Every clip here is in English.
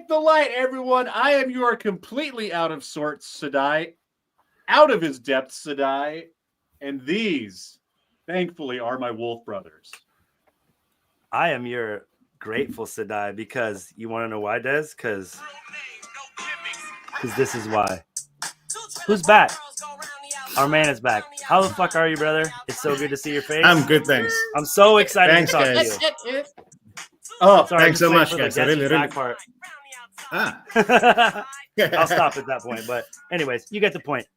the light, everyone. I am your completely out of sorts Sadai, out of his depths Sadai, and these, thankfully, are my wolf brothers. I am your grateful Sadai because you want to know why, Des? Because this is why. Who's back? Our man is back. How the fuck are you, brother? It's so good to see your face. I'm good, thanks. I'm so excited Thanks, to talk guys. to you. Oh, Sorry, thanks so much, for the guys. I really, Zach part. Ah. I'll stop at that point. But anyways, you get the point.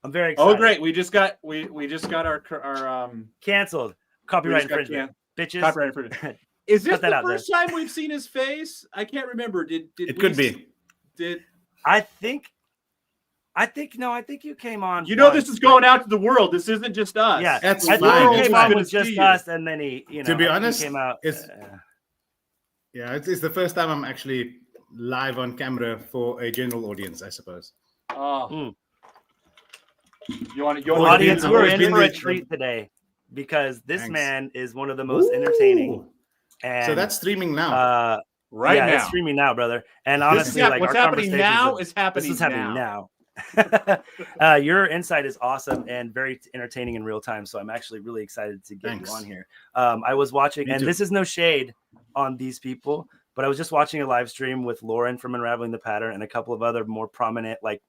I'm very excited. Oh, great! We just got our canceled copyright infringement, bitches. Copyright infringement. Is this the out first time we've seen his face? I can't remember. Did it could be? Did I think you came on. You know, this is going out to the world. This isn't just us. Yeah, that's I fine. think he came on with just you. us, and then he, you know, to be honest, he came out. It's the first time I'm actually live on camera for a general audience, I suppose. Oh. Audience, we're in for a treat today because this man is one of the most entertaining. And so that's streaming now. Right now. It's streaming now, brother. And honestly, like what's our happening now is happening. This is happening now. Your insight is awesome and very entertaining in real time. So I'm actually really excited to get you on here. I was watching, and this is no shade on these people, but I was just watching a live stream with Lauren from Unraveling the Pattern and a couple of other more prominent, like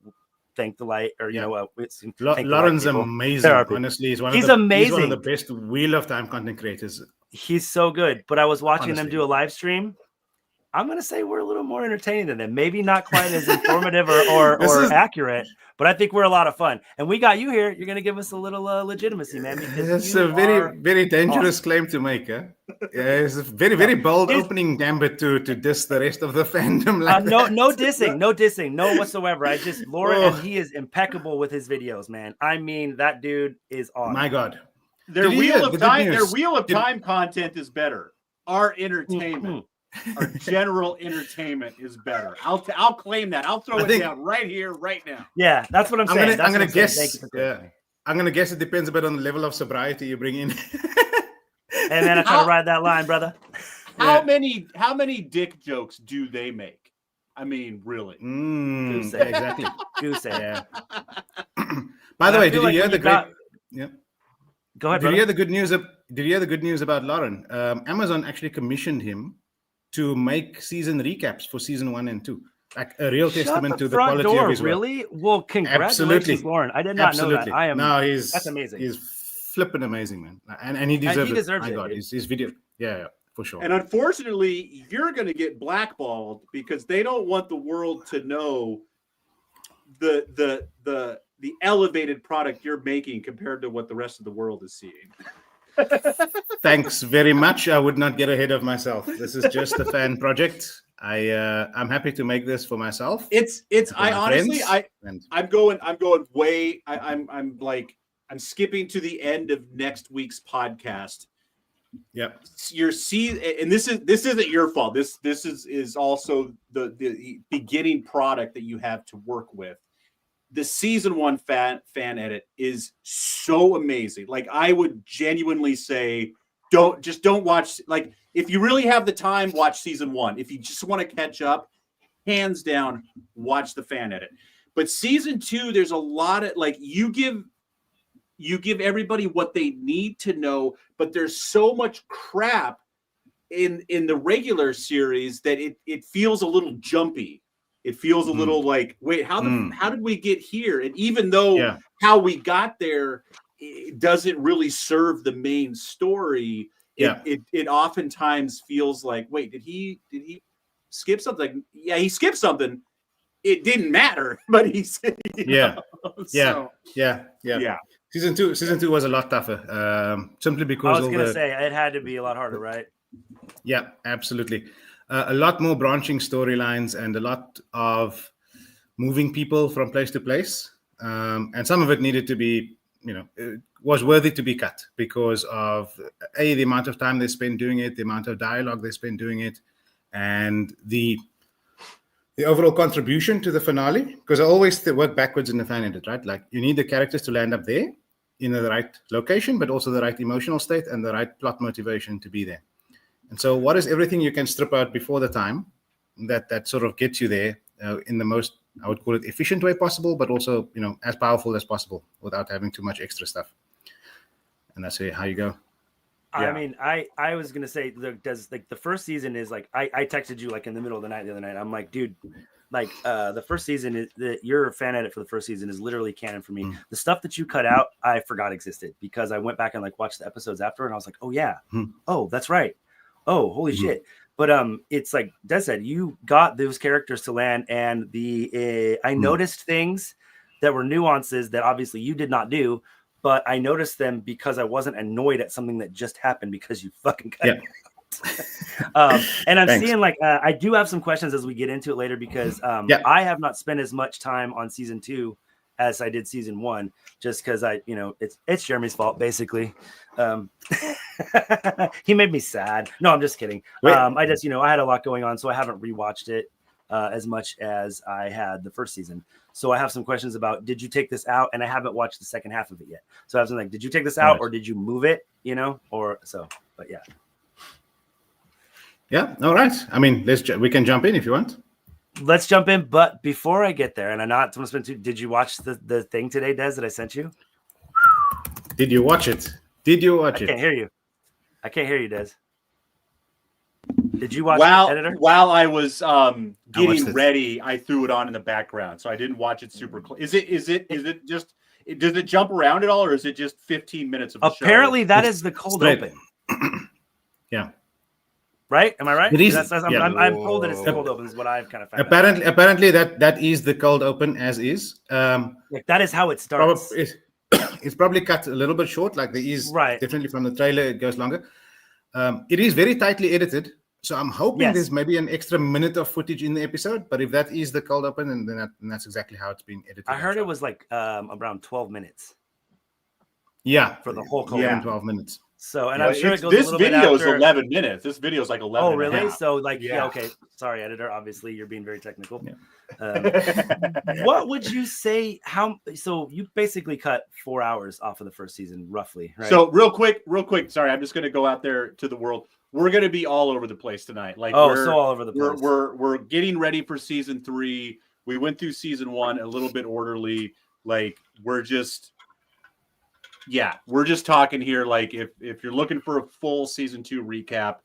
Thank the Light, or Lauren's amazing. Honestly, he's amazing. He's one of the best Wheel of Time content creators. He's so good. But I was watching them do a live stream. I'm going to say we're a little more entertaining than them. Maybe not quite as informative or accurate, but I think we're a lot of fun. And we got you here. You're going to give us a little legitimacy, man. That's a very dangerous claim to make. Huh? Yeah, it's a very bold opening gambit to diss the rest of the fandom. Like no dissing, no whatsoever. Lauren, and he is impeccable with his videos, man. I mean, that dude is awesome. My God. Their Wheel of Time content is better. Our entertainment. Our general entertainment is better. I'll claim that. I'll throw it down right here, right now. Yeah, that's what I'm saying. I'm gonna guess. I'm gonna guess it depends a bit on the level of sobriety you bring in. And then I try to ride that line, brother. How many dick jokes do they make? I mean, really? Exactly. Goose. Yeah. By the way, did you hear the great? Yeah. Go ahead. Did you hear the good news? Did you hear the good news about Lauren? Amazon actually commissioned him to make season recaps for season 1 and 2, like a real testament to the quality of his work. Really? Well, congratulations, Lauren. I did not know that. I am. No, that's amazing. He's flipping amazing, man, and he deserves it. My God, his video, yeah, for sure. And unfortunately, you're going to get blackballed because they don't want the world to know the elevated product you're making compared to what the rest of the world is seeing. Thanks very much. I would not get ahead of myself. This is just a fan project. I'm happy to make this for myself. I'm skipping to the end of next week's podcast. Yep. And this isn't your fault. This is also the beginning product that you have to work with. The season 1 fan edit is so amazing. Like, I would genuinely say, don't watch. Like, if you really have the time, watch season 1. If you just want to catch up, hands down, watch the fan edit. But season 2, there's a lot of, like, you give everybody what they need to know, but there's so much crap in the regular series that it feels a little jumpy. It feels a little like, wait, how did we get here? And even though how we got there, it doesn't really serve the main story. It oftentimes feels like, wait, did he skip something? Yeah, he skipped something. It didn't matter, but he's yeah. Season two was a lot tougher, simply because I was going to say it had to be a lot harder, right? Yeah, absolutely. A lot more branching storylines and a lot of moving people from place to place. And some of it needed to be, it was worthy to be cut because of the amount of time they spent doing it, the amount of dialogue they spent doing it, and the overall contribution to the finale. Because I always work backwards in the fan edit, right? Like, you need the characters to land up there in the right location, but also the right emotional state and the right plot motivation to be there. And so what is everything you can strip out before the time, that sort of gets you there in the most, I would call it, efficient way possible, but also, as powerful as possible without having too much extra stuff. And that's how you go. I mean, I was gonna say, the first season is like, I texted you like in the middle of the night the other night. I'm like, dude, like the first season is your fan edit for the first season is literally canon for me. The stuff that you cut out, I forgot existed because I went back and like watched the episodes after, and I was like, oh yeah, oh that's right, oh holy shit. But it's like Des said, you got those characters to land, and I noticed things that were nuances that obviously you did not do. But I noticed them because I wasn't annoyed at something that just happened because you fucking cut it out. And I'm seeing like I do have some questions as we get into it later because I have not spent as much time on season 2 as I did season 1, just because it's Jeremy's fault basically. He made me sad. No, I'm just kidding. I just I had a lot going on, so I haven't rewatched it as much as I had the first season. So I have some questions about, did you take this out? And I haven't watched the second half of it yet. So I was like, did you take this out or did you move it? Or so, but yeah. Yeah. All right. I mean, we can jump in if you want. Let's jump in. But before I get there, and I'm not going to spend too, did you watch the thing today, Des, that I sent you? Did you watch it? I can't hear you. I can't hear you, Des. Did you watch Editor? While I was getting ready, I threw it on in the background, so I didn't watch it super close. Is it just? Does it jump around at all, or is it just 15 minutes of the show? Apparently, that is the cold open. Yeah. Right? Am I right? It is. I'm told that it's the cold open. Is what I've kind of found. Apparently, that is the cold open as is. Like that is how it starts. It's probably cut a little bit short. Like there is definitely from the trailer, it goes longer. It is very tightly edited. So I'm hoping there's maybe an extra minute of footage in the episode, but if that is the cold open, then that's exactly how it's being edited. I heard it was like around 12 minutes. Yeah, for the whole cold 12 minutes. So, and I'm sure it goes this a little bit video is after. 11 minutes. This video is like 11. Oh, really? And a half. So, like, okay. Sorry, editor. Obviously, you're being very technical. What would you say? So you basically cut 4 hours off of the first season, roughly, right? So, real quick. Sorry, I'm just going to go out there to the world. We're going to be all over the place tonight. Like, so all over the place. We're getting ready for season 3. We went through season 1 a little bit orderly. Like, we're just talking here. Like, if you're looking for a full season 2 recap,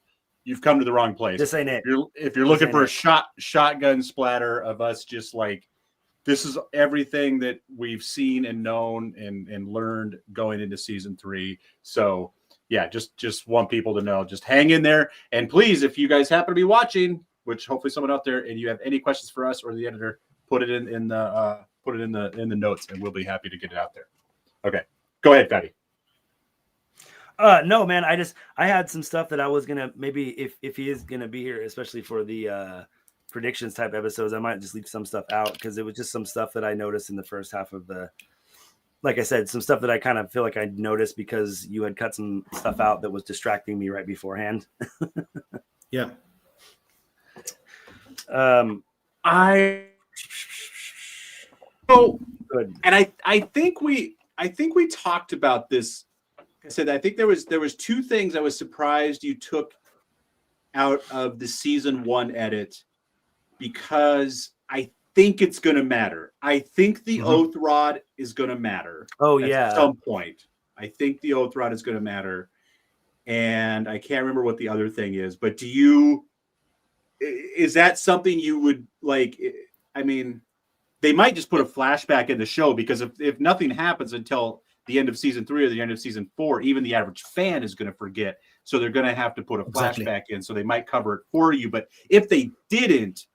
you've come to the wrong place. This ain't it. If you're looking for a shotgun splatter of us, just like, this is everything that we've seen and known and learned going into season 3. So, yeah, just want people to know, just hang in there. And please, if you guys happen to be watching, which hopefully someone out there, and you have any questions for us or the editor, put it in the notes, and we'll be happy to get it out there. Okay, go ahead, Fatty. No, man, I had some stuff that I was gonna, maybe if he is gonna be here, especially for the predictions type episodes, I might just leave some stuff out because it was just some stuff that I noticed in the first half of the. Like I said, some stuff that I kind of feel like I noticed because you had cut some stuff out that was distracting me right beforehand. Yeah. And I think we talked about this. Like I said, I think there was 2 things I was surprised you took out of the season 1 edit because I think it's going to matter. I think the oath rod is going to matter. Oh, yeah. At some point. I think the oath rod is going to matter. And I can't remember what the other thing is, but is that something you would like? I mean, they might just put a flashback in the show because if nothing happens until the end of season 3 or the end of season 4, even the average fan is going to forget. So they're going to have to put a flashback in. So they might cover it for you. But if they didn't,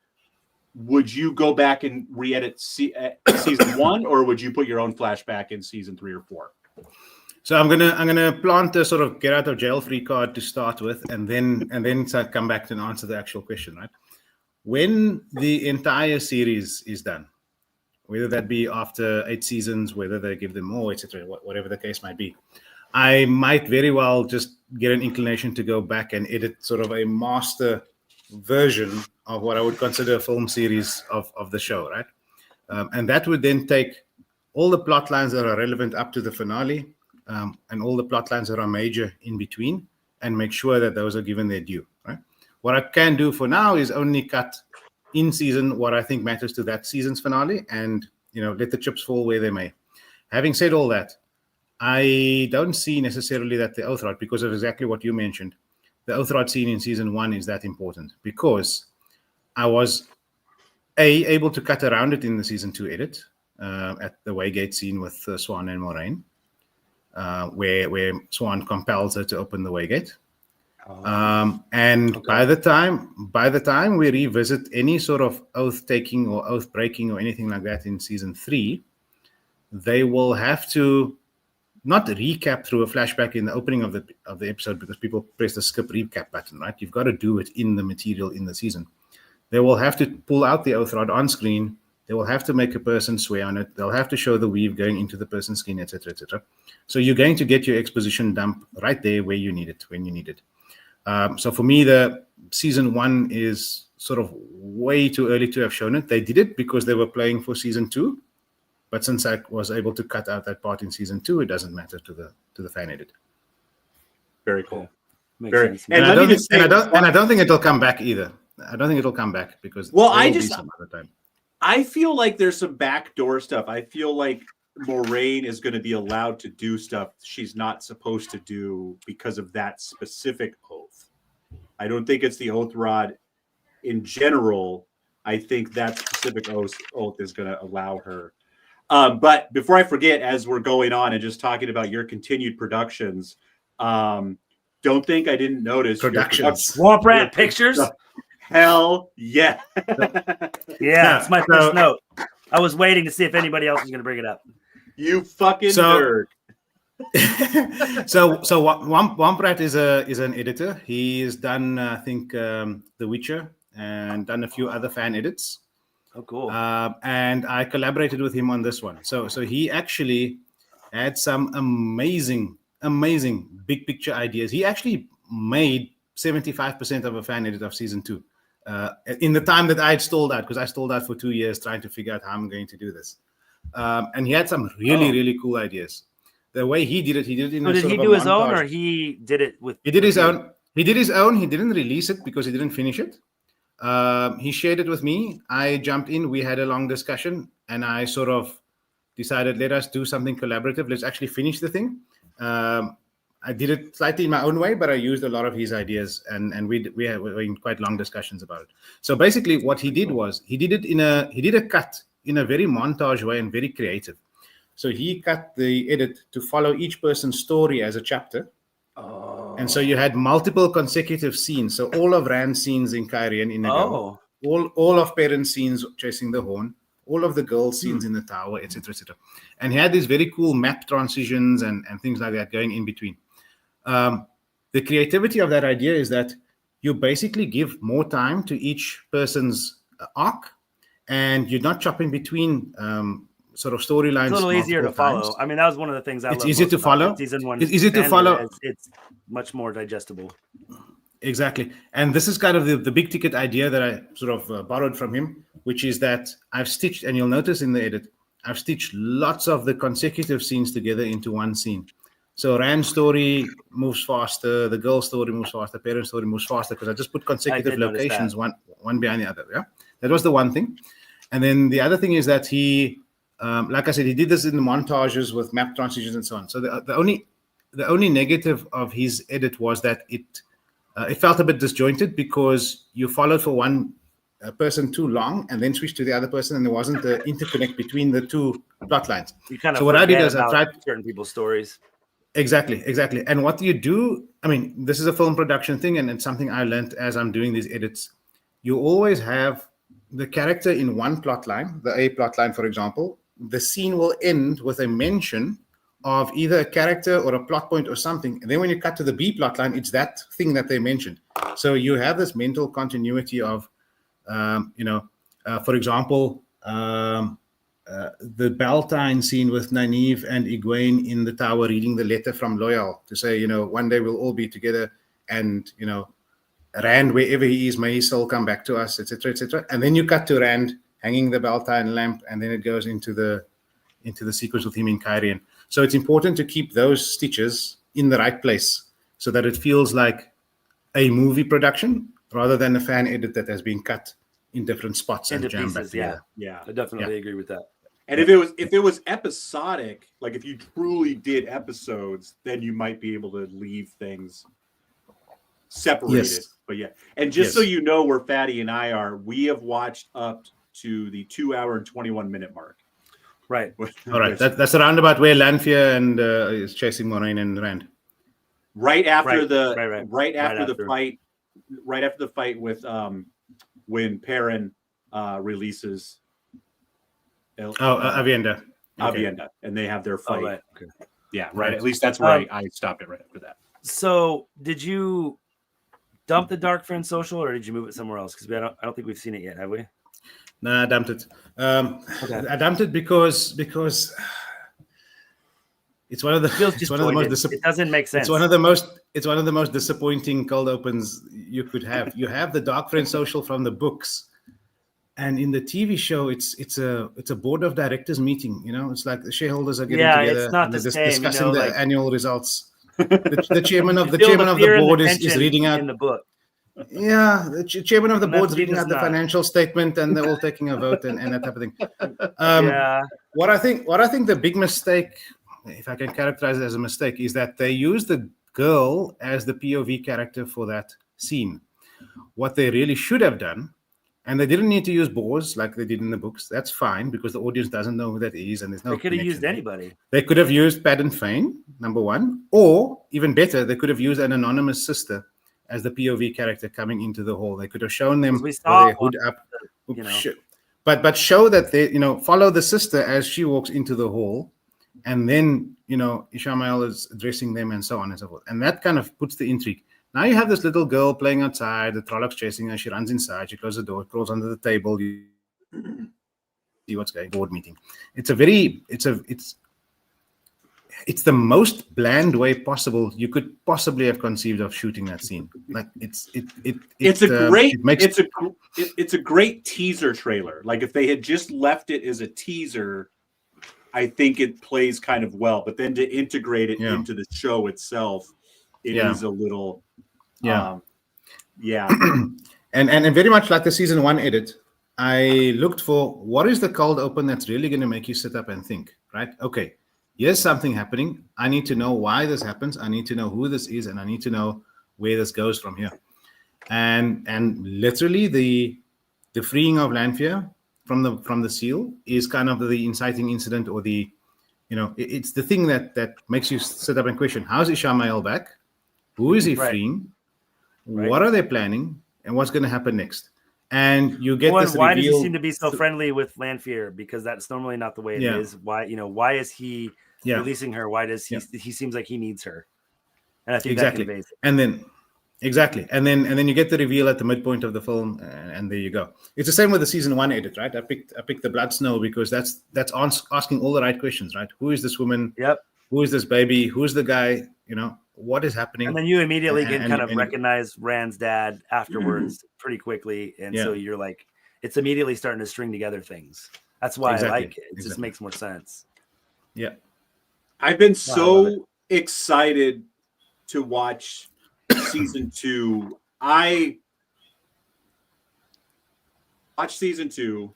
would you go back and re-edit season 1, or would you put your own flashback in season 3 or 4? So I'm gonna plant a sort of get out of jail free card to start with, and then come back and answer the actual question. Right, when the entire series is done, whether that be after 8 seasons, whether they give them more, etc., whatever the case might be, I might very well just get an inclination to go back and edit sort of a master version of what I would consider a film series of the show, right? And that would then take all the plot lines that are relevant up to the finale and all the plot lines that are major in between and make sure that those are given their due, right? What I can do for now is only cut in season what I think matters to that season's finale, and let the chips fall where they may. Having said all that, I don't see necessarily that the Oath Rod, because of exactly what you mentioned, the Oath Rod scene in season 1 is that important, because I was able to cut around it in the season 2 edit at the Waygate scene with Swan and Moraine, where Swan compels her to open the Waygate. And okay. by the time we revisit any sort of oath taking or oath breaking or anything like that in season 3, they will have to not recap through a flashback in the opening of the episode, because people press the skip recap button, right? You've got to do it in the material in the season. They will have to pull out the Oath Rod on screen. They will have to make a person swear on it. They'll have to show the weave going into the person's skin, etc., etc. So you're going to get your exposition dump right there where you need it, when you need it. So for me, the season 1 is sort of way too early to have shown it. They did it because they were playing for season 2, but since I was able to cut out that part in season 2, it doesn't matter to the fan edit. Very cool. Very. And I don't think it'll come back either. I don't think it'll come back because some other time. I feel like there's some backdoor stuff. I feel like Moraine is going to be allowed to do stuff she's not supposed to do because of that specific oath. I don't think it's the Oath Rod in general. I think that specific oath is going to allow her. But before I forget, as we're going on and just talking about your continued productions, don't think I didn't notice Swamp Rat Pictures. Hell yeah. Yeah, it's my first note. I was waiting to see if anybody else was going to bring it up. You fucking nerd. So Swamp Rat is an editor. He's done, I think, The Witcher and done a few other fan edits. Oh, cool. And I collaborated with him on this one. So he actually had some amazing big picture ideas. He actually made 75% of a fan edit of season 2 in the time that I had stalled out, because I stalled out for 2 years trying to figure out how I'm going to do this. And he had some really cool ideas. The way he did it in so a did sort he of do a his own, or he did it with? He did his own. He did his own. He didn't release it because he didn't finish it. He shared it with me. I jumped in. We had a long discussion, and I sort of decided, let us do something collaborative. Let's actually finish the thing. I did it slightly in my own way, but I used a lot of his ideas, and we were in quite long discussions about it. So basically, what he did was he did a cut in a very montage way and very creative. So he cut the edit to follow each person's story as a chapter. Oh. And so you had multiple consecutive scenes. So all of Rand's scenes in Cairhien in a go, all of Perrin's scenes chasing the horn, all of the girls' scenes in the tower, etc., etc. And he had these very cool map transitions and things like that going in between. The creativity of that idea is that you basically give more time to each person's arc, and you're not chopping between sort of storylines. It's a little easier to follow. I mean, that was one of the things I it's love. Easier to follow. Season 1. It's easy to follow. It's much more digestible. Exactly. And this is kind of the big ticket idea that I sort of borrowed from him, which is that I've stitched, and you'll notice in the edit, I've stitched lots of the consecutive scenes together into one scene. So Rand's story moves faster, the girl's story moves faster, Perrin's story moves faster, because I just put consecutive locations one behind the other. Yeah, that was the one thing. And then the other thing is that he, like I said, he did this in the montages with map transitions and so on. So the only negative of his edit was that it felt a bit disjointed, because you followed for one person too long and then switched to the other person, and there wasn't the interconnect between the two plot lines. You kind of so what I did is I tried certain people's stories. Exactly. And what you do, I mean, this is a film production thing, and it's something I learned as I'm doing these edits. You always have the character in one plot line, the A plot line, for example. The scene will end with a mention of either a character or a plot point or something. And then when you cut to the B plot line, it's that thing that they mentioned. So you have this mental continuity of, for example, the Beltane scene with Nynaeve and Egwene in the tower reading the letter from Loial to say, one day we'll all be together, and, Rand, wherever he is, may he still come back to us, etc., etc. And then you cut to Rand hanging the Beltane lamp, and then it goes into the sequence with him in Cairhien. So it's important to keep those stitches in the right place so that it feels like a movie production rather than a fan edit that has been cut in different spots and Into jammed back pieces, yeah. together. Yeah. I definitely agree with that. And if it was episodic, like if you truly did episodes, then you might be able to leave things separated. Yes. But yeah, and just so you know where Fatty and I are, we have watched up to the 2 hour and 21 minute mark. Right. All right. That's a roundabout where Lanfear and is chasing Moraine and Rand. Right after the fight with when Perrin releases Avienda. Avienda, and they have their fight. Oh, right. Okay. Yeah, right. At least that's where I stopped it right after that. So, did you dump the Dark Friend social, or did you move it somewhere else? Because I don't think we've seen it yet, have we? No, I dumped it. I dumped it because it's one of the most it doesn't make sense. It's one of the most disappointing cold opens you could have. You have the Dark Friend social from the books, and in the TV show, it's a board of directors meeting. You know, it's like the shareholders are getting together it's not and the they're same, discussing the like, annual results. The chairman of the board is reading out in the book. Yeah, the chairman of the board's reading out the not. financial statement, and they're all taking a vote and that type of thing. Yeah. What I think the big mistake, if I can characterize it as a mistake, is that they use the girl as the POV character for that scene. What they really should have done, and they didn't need to use Bors like they did in the books. That's fine because the audience doesn't know who that is, and there's no. They could have used there. anybody. They could have used Padden Fane, number one, or even better, they could have used an anonymous sister as the POV character coming into the hall. They could have shown them with their hood up, but show that they, follow the sister as she walks into the hall, and then Ishamael is addressing them and so on and so forth, and that kind of puts the intrigue. Now you have this little girl playing outside. The Trollocs chasing her. She runs inside. She closes the door. Crawls under the table. You see what's going. Board meeting. It's the most bland way possible you could possibly have conceived of shooting that scene. Like it's a great teaser trailer. Like if they had just left it as a teaser, I think it plays kind of well. But then to integrate it into the show itself, it is a little, and very much like the season 1 edit. I looked for what is the cold open that's really going to make you sit up and think. Right? Okay. Here's something happening. I need to know why this happens. I need to know who this is, and I need to know where this goes from here. And literally, the freeing of Lanfear from the seal is kind of the inciting incident, or the, it's the thing that makes you sit up and question: how is Ishamael back? Who is he freeing? Right. What are they planning? And what's going to happen next? And you get this why reveal. does he seem to be so friendly with Lanfear? Because that's normally not the way it is. Why is he releasing her? Why does he seems like he needs her? And I think that conveys it. And then you get the reveal at the midpoint of the film, and there you go. It's the same with the season 1 edit, right? I picked the Blood Snow because that's asking all the right questions, right? Who is this woman? Yep. Who is this baby? Who's the guy? What is happening? And then you immediately recognize Rand's dad afterwards pretty quickly, and so you're like, it's immediately starting to string together things. That's why I like it. It just makes more sense. Yeah. I've been so excited to watch season 2. I watched season 2,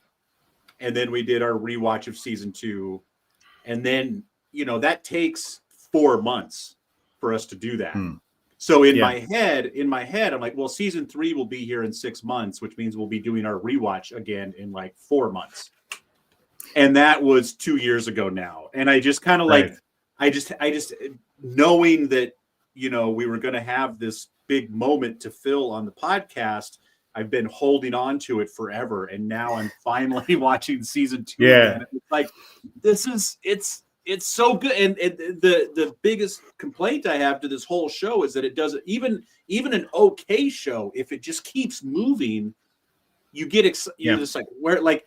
and then we did our rewatch of season 2, and then that takes 4 months for us to do that. So in my head, I'm like, well, season 3 will be here in 6 months, which means we'll be doing our rewatch again in like 4 months. And that was 2 years ago now. And I just kind of I just knowing that, we were going to have this big moment to fill on the podcast, I've been holding on to it forever. And now I'm finally watching season 2. Yeah. Again. It's like, it's so good. And the biggest complaint I have to this whole show is that it doesn't, even an okay show, if it just keeps moving, you get you're just like, where, like,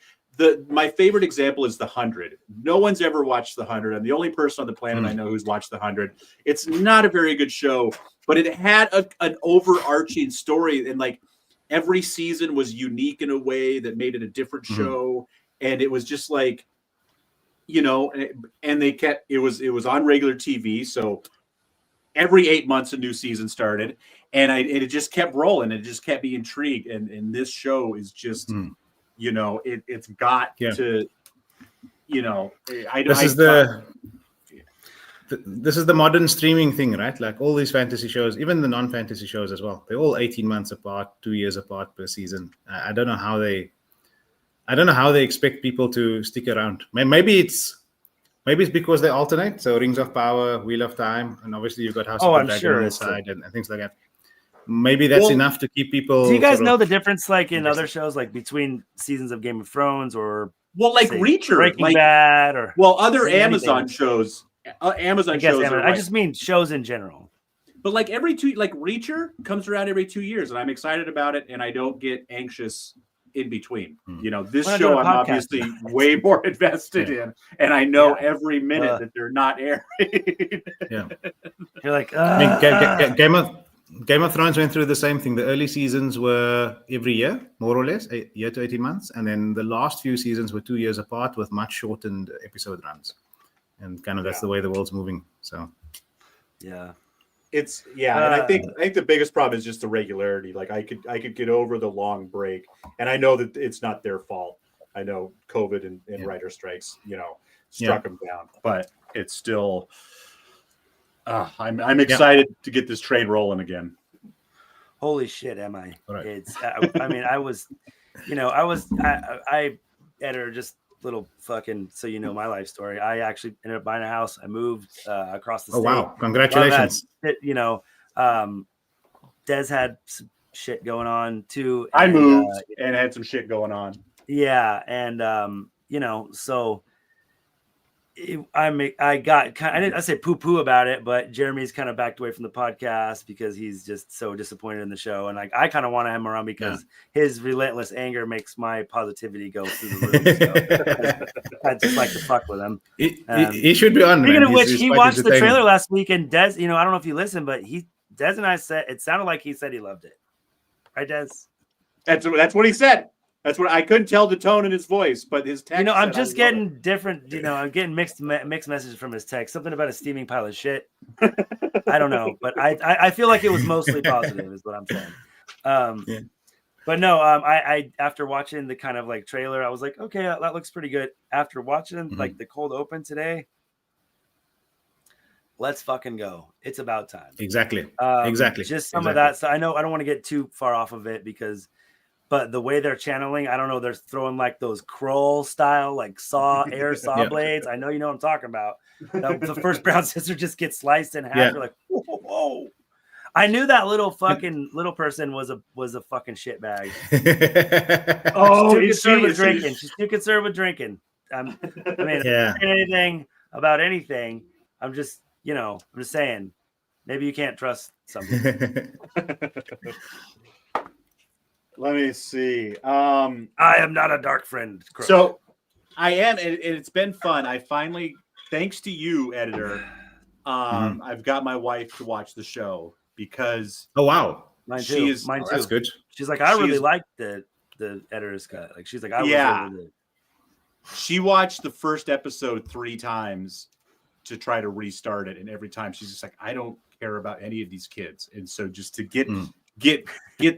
my favorite example is The 100. No one's ever watched The 100. I'm the only person on the planet I know who's watched The 100. It's not a very good show, but it had an overarching story, and like every season was unique in a way that made it a different show. And it was just like, and they kept it was on regular TV, so every 8 months a new season started, and it just kept rolling. It just kept me intrigued. And this show is just, you know, it's got to, you know, this is the modern streaming thing, right? Like all these fantasy shows, even the non-fantasy shows as well. They're all 18 months apart, 2 years apart per season. I don't know how they expect people to stick around. Maybe it's because they alternate. So Rings of Power, Wheel of Time, and obviously you've got House of the Dragon on the side and things like that. Maybe that's enough to keep people. Do you guys know the difference, like in other shows, like between seasons of Game of Thrones or like Reacher, Breaking Bad, or other Amazon shows? Amazon shows. I just mean shows in general. But like Reacher comes around every 2 years, and I'm excited about it, and I don't get anxious in between. You know, this show I'm obviously way more invested in, and I know every minute that they're not airing. You're like, Game of Thrones went through the same thing. The early seasons were every year, more or less, a year to 18 months, and then the last few seasons were 2 years apart with much shortened episode runs. And kind of that's the way the world's moving. So, it's and I think the biggest problem is just the regularity. Like I could get over the long break, and I know that it's not their fault. I know COVID and writer strikes, you know, struck them down, but it's still. I'm excited to get this train rolling again. Holy shit, am I? Right. It's. I mean, I was editor just. Little fucking, so you know my life story. I actually ended up buying a house. I moved across the state. Oh wow, congratulations. You know, Des had some shit going on too. I moved and had some shit going on. Yeah, and you know, so I got kind of, I say poo about it, but Jeremy's kind of backed away from the podcast because he's just so disappointed in the show, and like I kind of want him around because his relentless anger makes my positivity go through the roof. So I just like to fuck with him. He should be on. Speaking of which, he watched the trailer last week, and Des, you know, I don't know if you listened, but Des and I said it sounded like he said he loved it, right, Des? That's what he said. That's what I couldn't tell the tone in his voice, but his text. You know, I'm just getting different. You know, I'm getting mixed messages from his text. Something about a steaming pile of shit. I don't know, but I feel like it was mostly positive, is what I'm saying. But no, I after watching the kind of like trailer, I was like, okay, that looks pretty good. After watching like the cold open today, let's fucking go. It's about time. Exactly. Just some of that. So I know I don't want to get too far off of it because. But the way they're channeling, I don't know, they're throwing like those Kroll style, like saw blades. I know you know what I'm talking about. The first brown scissor just gets sliced in half. You're like, whoa. I knew that little person was a fucking shitbag. She's too concerned with drinking. She's too concerned with drinking. I'm not anything about anything. I'm just saying, maybe you can't trust something. Let me see. I am not a dark friend. Crow. So I am, and it's been fun. I finally, thanks to you, editor, I've got my wife to watch the show because wow, mine too. That's good. She's like, I really like the editor's cut. Like she's like, I really did. She watched the first episode 3 times to try to restart it, and every time she's just like, I don't care about any of these kids, and so just to get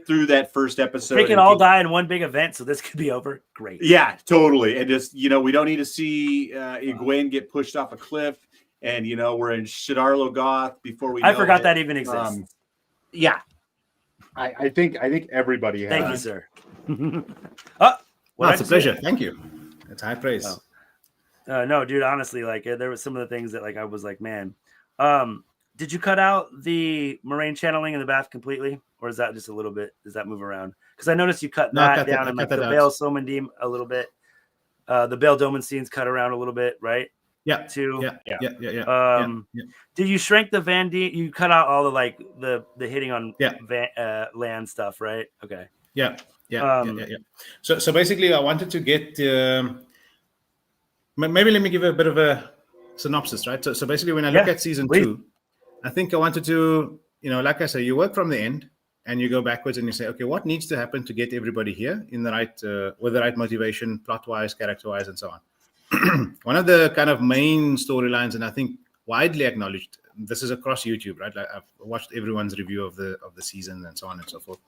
through that first episode. They can all die in one big event, so this could be over. Great. Yeah, totally. And just, we don't need to see Egwene get pushed off a cliff. And, we're in Shadar Logoth before we know I forgot it. that even exists. I think everybody has. Thank you, sir. It's a pleasure. Thank you. It's high praise. No, dude, honestly, like there was some of the things that like I was like, man. Did you cut out the Moraine channeling in the bath completely? Or is that just a little bit? Does that move around? Because I noticed you cut that down and like the Bael Somendim a little bit. The Bael Doman scenes cut around a little bit, right? Yeah. Too. Yeah. Did you shrink the Van D? You cut out all the like the hitting on land stuff, right? Okay. Yeah. So basically, I wanted to get. Maybe let me give a bit of a synopsis, right? So basically, when I look at season 2, I think I wanted to, like I say, you work from the end. And you go backwards and you say, okay, what needs to happen to get everybody here in the right, with the right motivation, plot-wise, character-wise, and so on. One of the kind of main storylines, and I think widely acknowledged, this is across YouTube, right? Like I've watched everyone's review of the season and so on and so forth.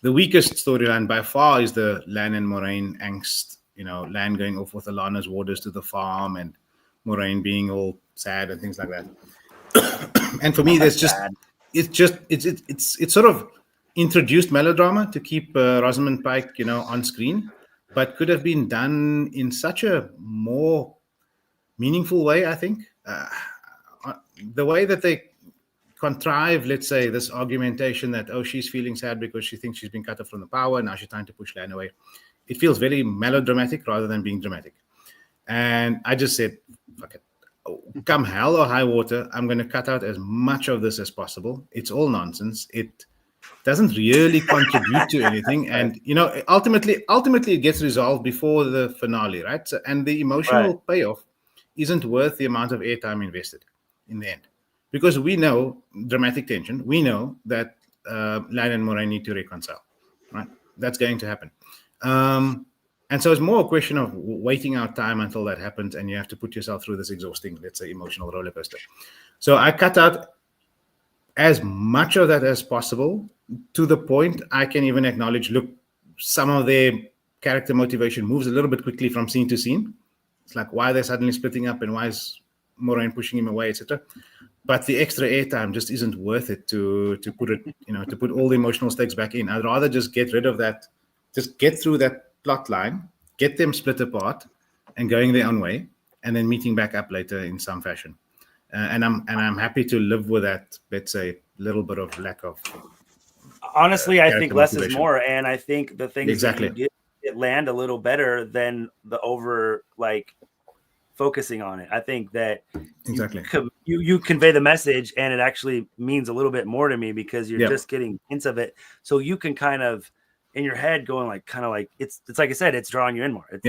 The weakest storyline by far is the Lan and Moiraine angst. Lan going off with Alana's orders to the farm, and Moiraine being all sad and things like that. And for me, it's sort of introduced melodrama to keep Rosamund Pike, on screen, but could have been done in such a more meaningful way, I think. The way that they contrive, let's say, this argumentation that, she's feeling sad because she thinks she's been cut off from the power, now she's trying to push Lan away. It feels very melodramatic rather than being dramatic. And I just said, fuck it. Come hell or high water, I'm going to cut out as much of this as possible. It's all nonsense. It doesn't really contribute to anything. And, ultimately it gets resolved before the finale, right? So, and the emotional payoff isn't worth the amount of airtime invested in the end. Because we know dramatic tension. We know that Lan and Moiraine need to reconcile, right? That's going to happen. And so it's more a question of waiting out time until that happens, and you have to put yourself through this exhausting, let's say, emotional roller coaster. So I cut out as much of that as possible, to the point I can even acknowledge, look, some of their character motivation moves a little bit quickly from scene to scene. It's like, why are they suddenly splitting up, and why is Moiraine pushing him away, etc. But the extra airtime just isn't worth it to put it, to put all the emotional stakes back in. I'd rather just get rid of that, just get through that plot line, get them split apart and going their own way, and then meeting back up later in some fashion. And I'm happy to live with that, let's say, little bit of lack of. Honestly, I think less is more, and I think the things exactly that you get land a little better than the over focusing on it. I think that exactly you convey the message, and it actually means a little bit more to me because you're just getting hints of it, so you can kind of in your head going it's like I said, it's drawing you in more. It's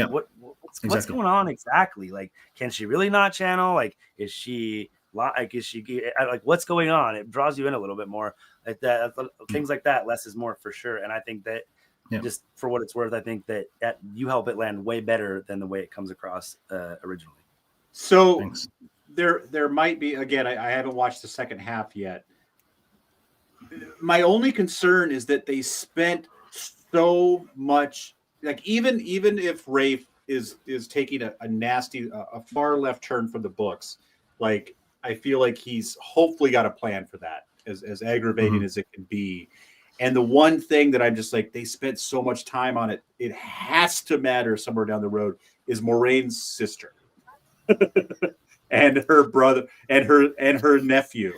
what's going on exactly? Like, can she really not channel? Like, is she what's going on? It draws you in a little bit more. Like that, things like that. Less is more for sure. And I think that just for what it's worth, I think that you help it land way better than the way it comes across originally. So Thanks. There might be, again, I haven't watched the second half yet. My only concern is that they spent so much, like even if Rafe is taking a nasty, a far left turn from the books, like I feel like he's hopefully got a plan for that, as aggravating as it can be. And the one thing that I'm just like, they spent so much time on it, it has to matter somewhere down the road, is Moraine's sister and her brother and her nephew.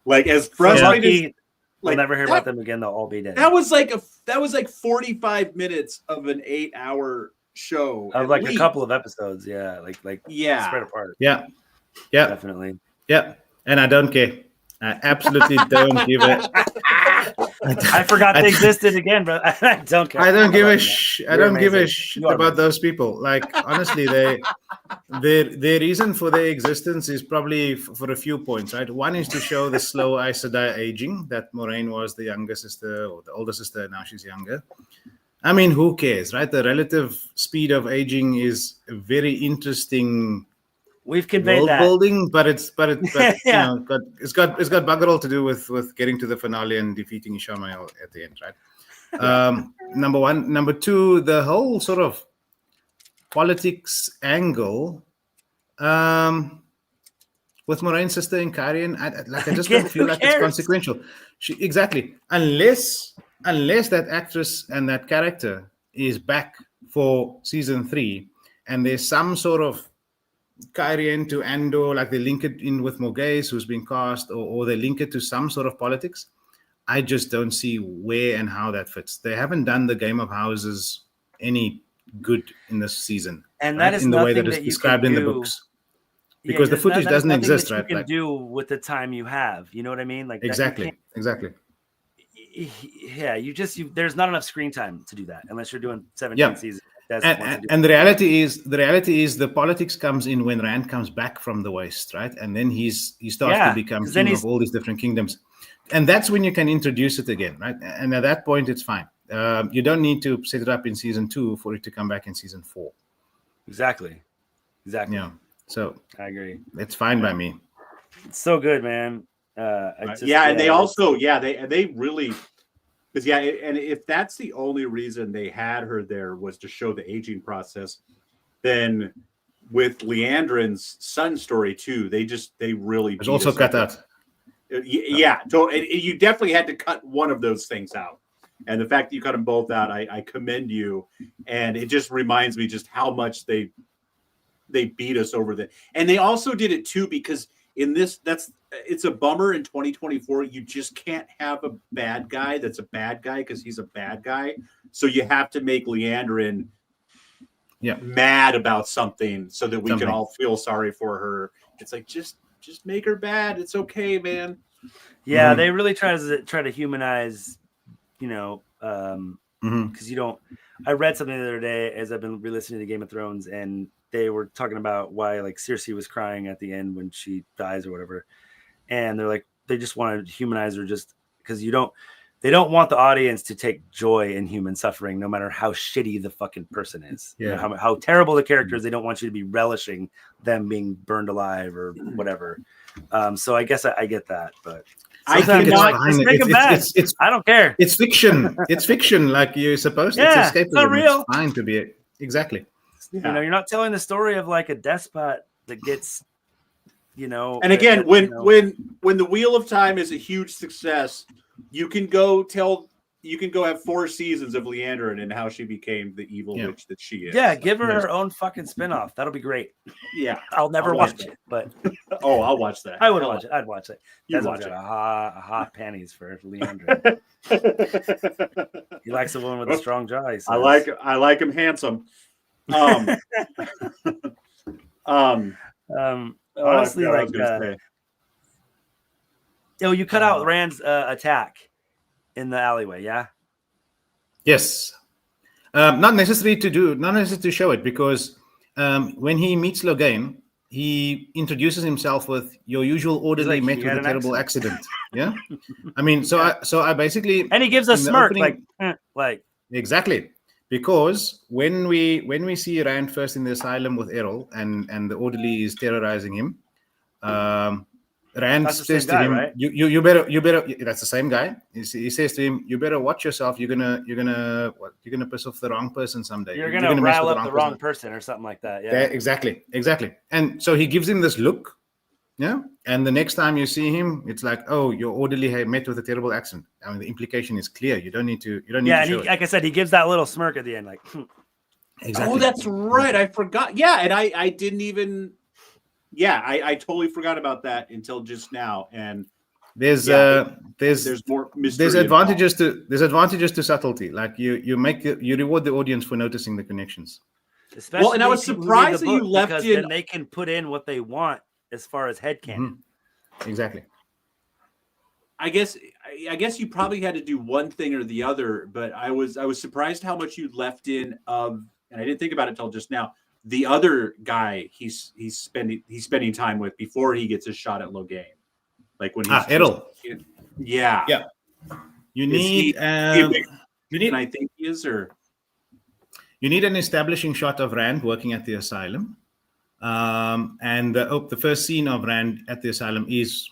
Like, as frustrating. We'll never hear about them again. They'll all be dead. That was like 45 minutes of an 8-hour show. Of like a couple of episodes. Yeah. Like spread apart. Yeah. Definitely. Yeah. And I don't care. I absolutely don't give a. I forgot they existed again, but I don't care. I don't give a shit about those people. Like, honestly, their reason for their existence is probably for a few points, right? One is to show the slow Aes Sedai aging, that Moiraine was the younger sister or the older sister, and now she's younger. I mean, who cares, right? The relative speed of aging is a very interesting. We've conveyed world that building, but it's yeah. It's got bugger all to do with getting to the finale and defeating Ishamael at the end, right? Number one. Number two, the whole sort of politics angle with Moraine's sister and Cairhien, I just don't feel like it's consequential. Exactly, unless that actress and that character is back for season 3, and there's some sort of Cairhien to Andor, like they link it in with Morghese, who's been cast, or they link it to some sort of politics. I just don't see where and how that fits. They haven't done the Game of Houses any good in this season, and that is in the way that it's described in the books, because the footage doesn't exist, that right? You can do with the time you have. You know what I mean? Like exactly. Yeah, there's not enough screen time to do that unless you're doing 17 seasons. And the reality is the politics comes in when Rand comes back from the Waste, right? And then he starts to become king of all these different kingdoms, and that's when you can introduce it again, right? And at that point, it's fine. You don't need to set it up in season 2 for it to come back in season 4. Exactly. Yeah. So I agree. It's fine by me. It's so good, man. And they also, they really, because and if that's the only reason they had her there was to show the aging process, then with Leandrin's son story too, they really was also cut out. So you definitely had to cut one of those things out. And the fact that you cut them both out, I commend you. And it just reminds me just how much they beat us over the. And they also did it too, because in this, it's a bummer in 2024. You just can't have a bad guy that's a bad guy because he's a bad guy. So you have to make Liandrin mad about something so that we can all feel sorry for her. It's like just make her bad. It's okay, man. Yeah, they really try to humanize, because you don't. I read something the other day as I've been re-listening to Game of Thrones, and they were talking about why like Cersei was crying at the end when she dies or whatever, and they're like they just want to humanize her just because they don't want the audience to take joy in human suffering, no matter how shitty the fucking person is. Yeah, how terrible the character is. They don't want you to be relishing them being burned alive or whatever. So I guess I get that, but. I think it's I don't care. It's fiction. It's fiction, like you're supposed to. Yeah, it's escapism. It's not real. It's fine to be exactly. Yeah. You're not telling the story of like a despot that gets, And again, when the Wheel of Time is a huge success, you can go have 4 seasons of Liandrin and how she became the evil witch that she is. Yeah, give her own fucking spinoff. That'll be great. Yeah, I'll never watch it, but I'll watch that. I would watch it. I'd watch it. You'd watch it. Hot panties for Liandrin. He likes the one with the strong jaw. I like him handsome. Honestly, you cut out Rand's attack in the alleyway, yeah? Yes. Not necessary to show it, because when he meets Logain, he introduces himself with your usual orderly met with a terrible accident. Yeah. I mean, so I basically, and he gives a smirk like exactly, because when we see Rand first in the asylum with Errol and the orderly is terrorizing him, Rand says to him, right? you better that's the same guy. He says to him, you better watch yourself. You're gonna piss off the wrong person someday. You're gonna rile up the wrong person or something like that. Yeah, exactly. And so he gives him this look. Yeah. And the next time you see him, it's like, oh, your orderly met with a terrible accident. I mean, the implication is clear. You don't need to show it. Like I said, he gives that little smirk at the end, like exactly. Oh, that's right. I forgot. Yeah, and I didn't even. Yeah, I totally forgot about that until just now. And there's more mystery. There's advantages to subtlety. Like you reward the audience for noticing the connections. Especially and I was surprised that you left because then they can put in what they want as far as headcanon. Mm-hmm. Exactly. I guess you probably had to do one thing or the other, but I was surprised how much you left in of, and I didn't think about it till just now. The other guy he's spending time with before he gets his shot at Logain, like when he's Errol. Yeah. You need I think he is, or you need an establishing shot of Rand working at the asylum, and the first scene of Rand at the asylum is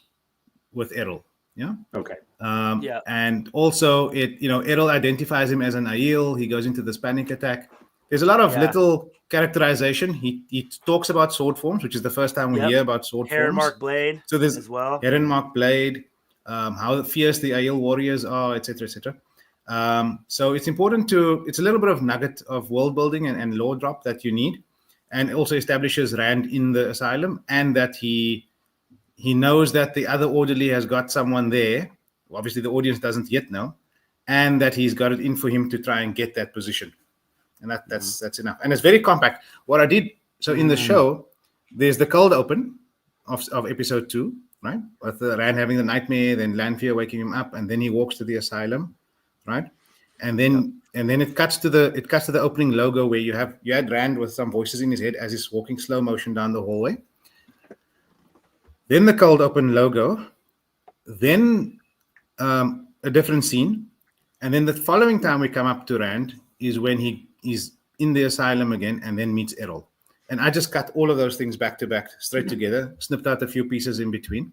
with Errol. Yeah. Okay. And also Errol identifies him as an Aiel. He goes into this panic attack. There's a lot of little characterization. He talks about sword forms, which is the first time we hear about sword forms. Heron-Mark Blade. So there's as well. Heron-Mark Blade, how fierce the Aiel warriors are, etc., etc. So it's important it's a little bit of nugget of world building and lore drop that you need, and also establishes Rand in the asylum, and that he knows that the other orderly has got someone there. Obviously, the audience doesn't yet know, and that he's got it in for him to try and get that position. And that's enough. And it's very compact. What I did, so in the show, there's the cold open of episode 2, right? With Rand having the nightmare, then Lanfear waking him up, and then he walks to the asylum, right? And then it cuts to the opening logo where you had Rand with some voices in his head as he's walking slow motion down the hallway. Then the cold open logo, then a different scene, and then the following time we come up to Rand is when he's in the asylum again and then meets Errol. And I just cut all of those things back to back, straight together, snipped out a few pieces in between.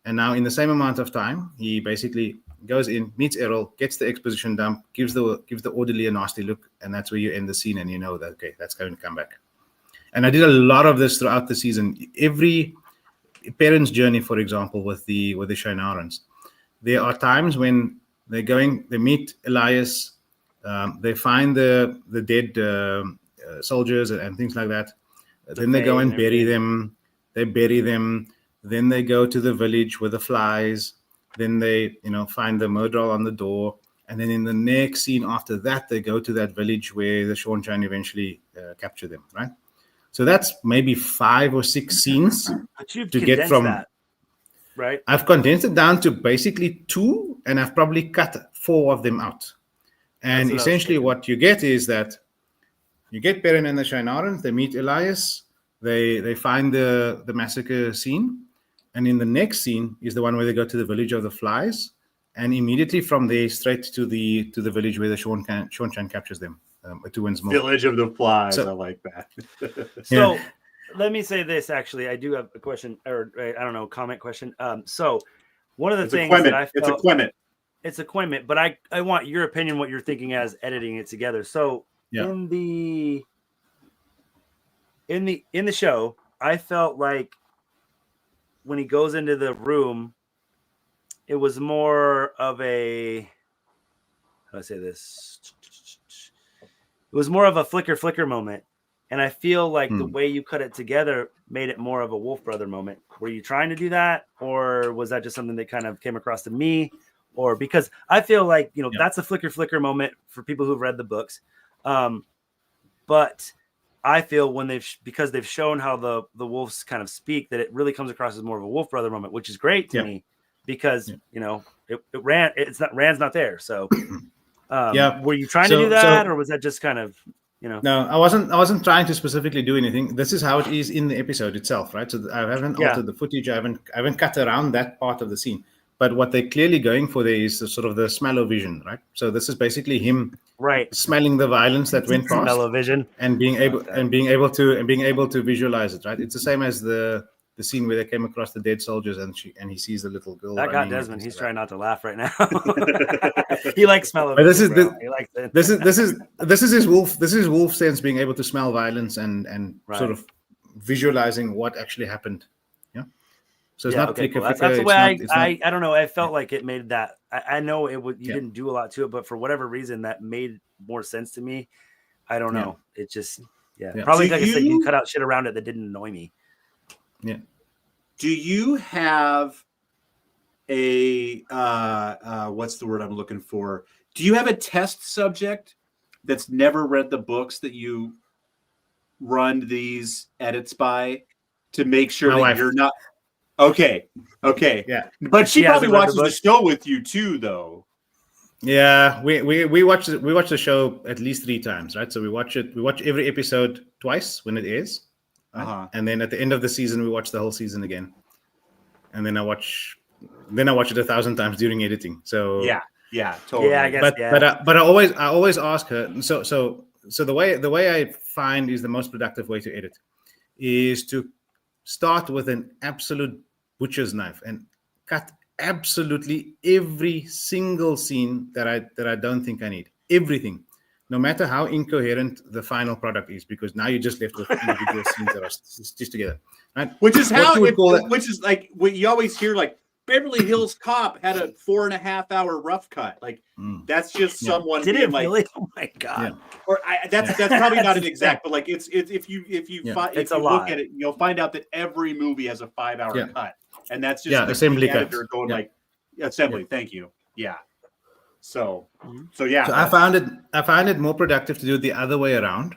And now in the same amount of time, he basically goes in, meets Errol, gets the exposition dump, gives the orderly a nasty look, and that's where you end the scene, and you know that, okay, that's going to come back. And I did a lot of this throughout the season. Every parent's journey, for example, with the Shienarans, there are times when they meet Elias, they find the dead soldiers and things like that. Then they go and bury them. They bury them. Then they go to the village with the flies. Then they, find the Myrddraal on the door. And then in the next scene after that, they go to that village where the Seanchan eventually capture them, right? So that's maybe 5 or 6 scenes to get from that, right? I've condensed it down to basically 2, and I've probably cut 4 of them out. And essentially what you get is that you get Perrin and the Shienarans, they meet Elias, they find the massacre scene, and in the next scene is the one where they go to the village of the flies, and immediately from there straight to the village where the Seanchan captures them. At Two Winds Moor. Village of the Flies. I like that. So let me say this. Actually, I do have a question, or I don't know, comment question. So one of the things that I felt, it's a Quement, but I want your opinion, what you're thinking as editing it together. So in the show, I felt like when he goes into the room, it was more of a, how do I say this? It was more of a flicker moment. And I feel like the way you cut it together made it more of a Wolf Brother moment. Were you trying to do that? Or was that just something that kind of came across to me? Or because I feel like, that's a flicker moment for people who've read the books. But I feel when because they've shown how the wolves kind of speak, that it really comes across as more of a Wolf Brother moment, which is great to me because, Rand's not there. So were you trying to do that, or was that just kind of, No, I wasn't trying to specifically do anything. This is how it is in the episode itself, right? So I haven't altered the footage. I haven't cut around that part of the scene. But what they're clearly going for there is the sort of the smell-o-vision, right? So this is basically him smelling the violence that went past, smell-o-vision, and being able to visualize it, right? It's the same as the scene where they came across the dead soldiers and he sees the little girl. That got Desmond. He's trying not to laugh right now. He likes smell. But this is his wolf. This is his wolf sense, being able to smell violence and sort of visualizing what actually happened. Yeah. So it's not flicker. That's the way I don't know. I felt like it made that. I know it would. You didn't do a lot to it, but for whatever reason, that made more sense to me. I don't know. It just probably like I said, you cut out shit around it that didn't annoy me. Yeah. Do you have a what's the word I'm looking for? Do you have a test subject that's never read the books that you run these edits by to make sure that you're not okay? Yeah. But she probably watches the show with you too, though. Yeah, we watch the show at least 3 times, right? So we watch every episode twice when it airs. And then at the end of the season, we watch the whole season again, and then I watch it 1,000 times during editing. So yeah, totally. Yeah, I guess. But I always ask her. So the way I find is the most productive way to edit is to start with an absolute butcher's knife and cut absolutely every single scene that I don't think I need. Everything. No matter how incoherent the final product is, because now you're just left with individual scenes that are stitched together, right? Which is which is like what you always hear, like Beverly Hills Cop had a 4.5-hour rough cut. Like that's just someone did it like, really? Oh my god! Or that's probably not an exact, but like it's if you look at it, you'll find out that every movie has a 5-hour cut, and that's just the assembly cut. Going like assembly. Thank you. Yeah. So I found it more productive to do it the other way around,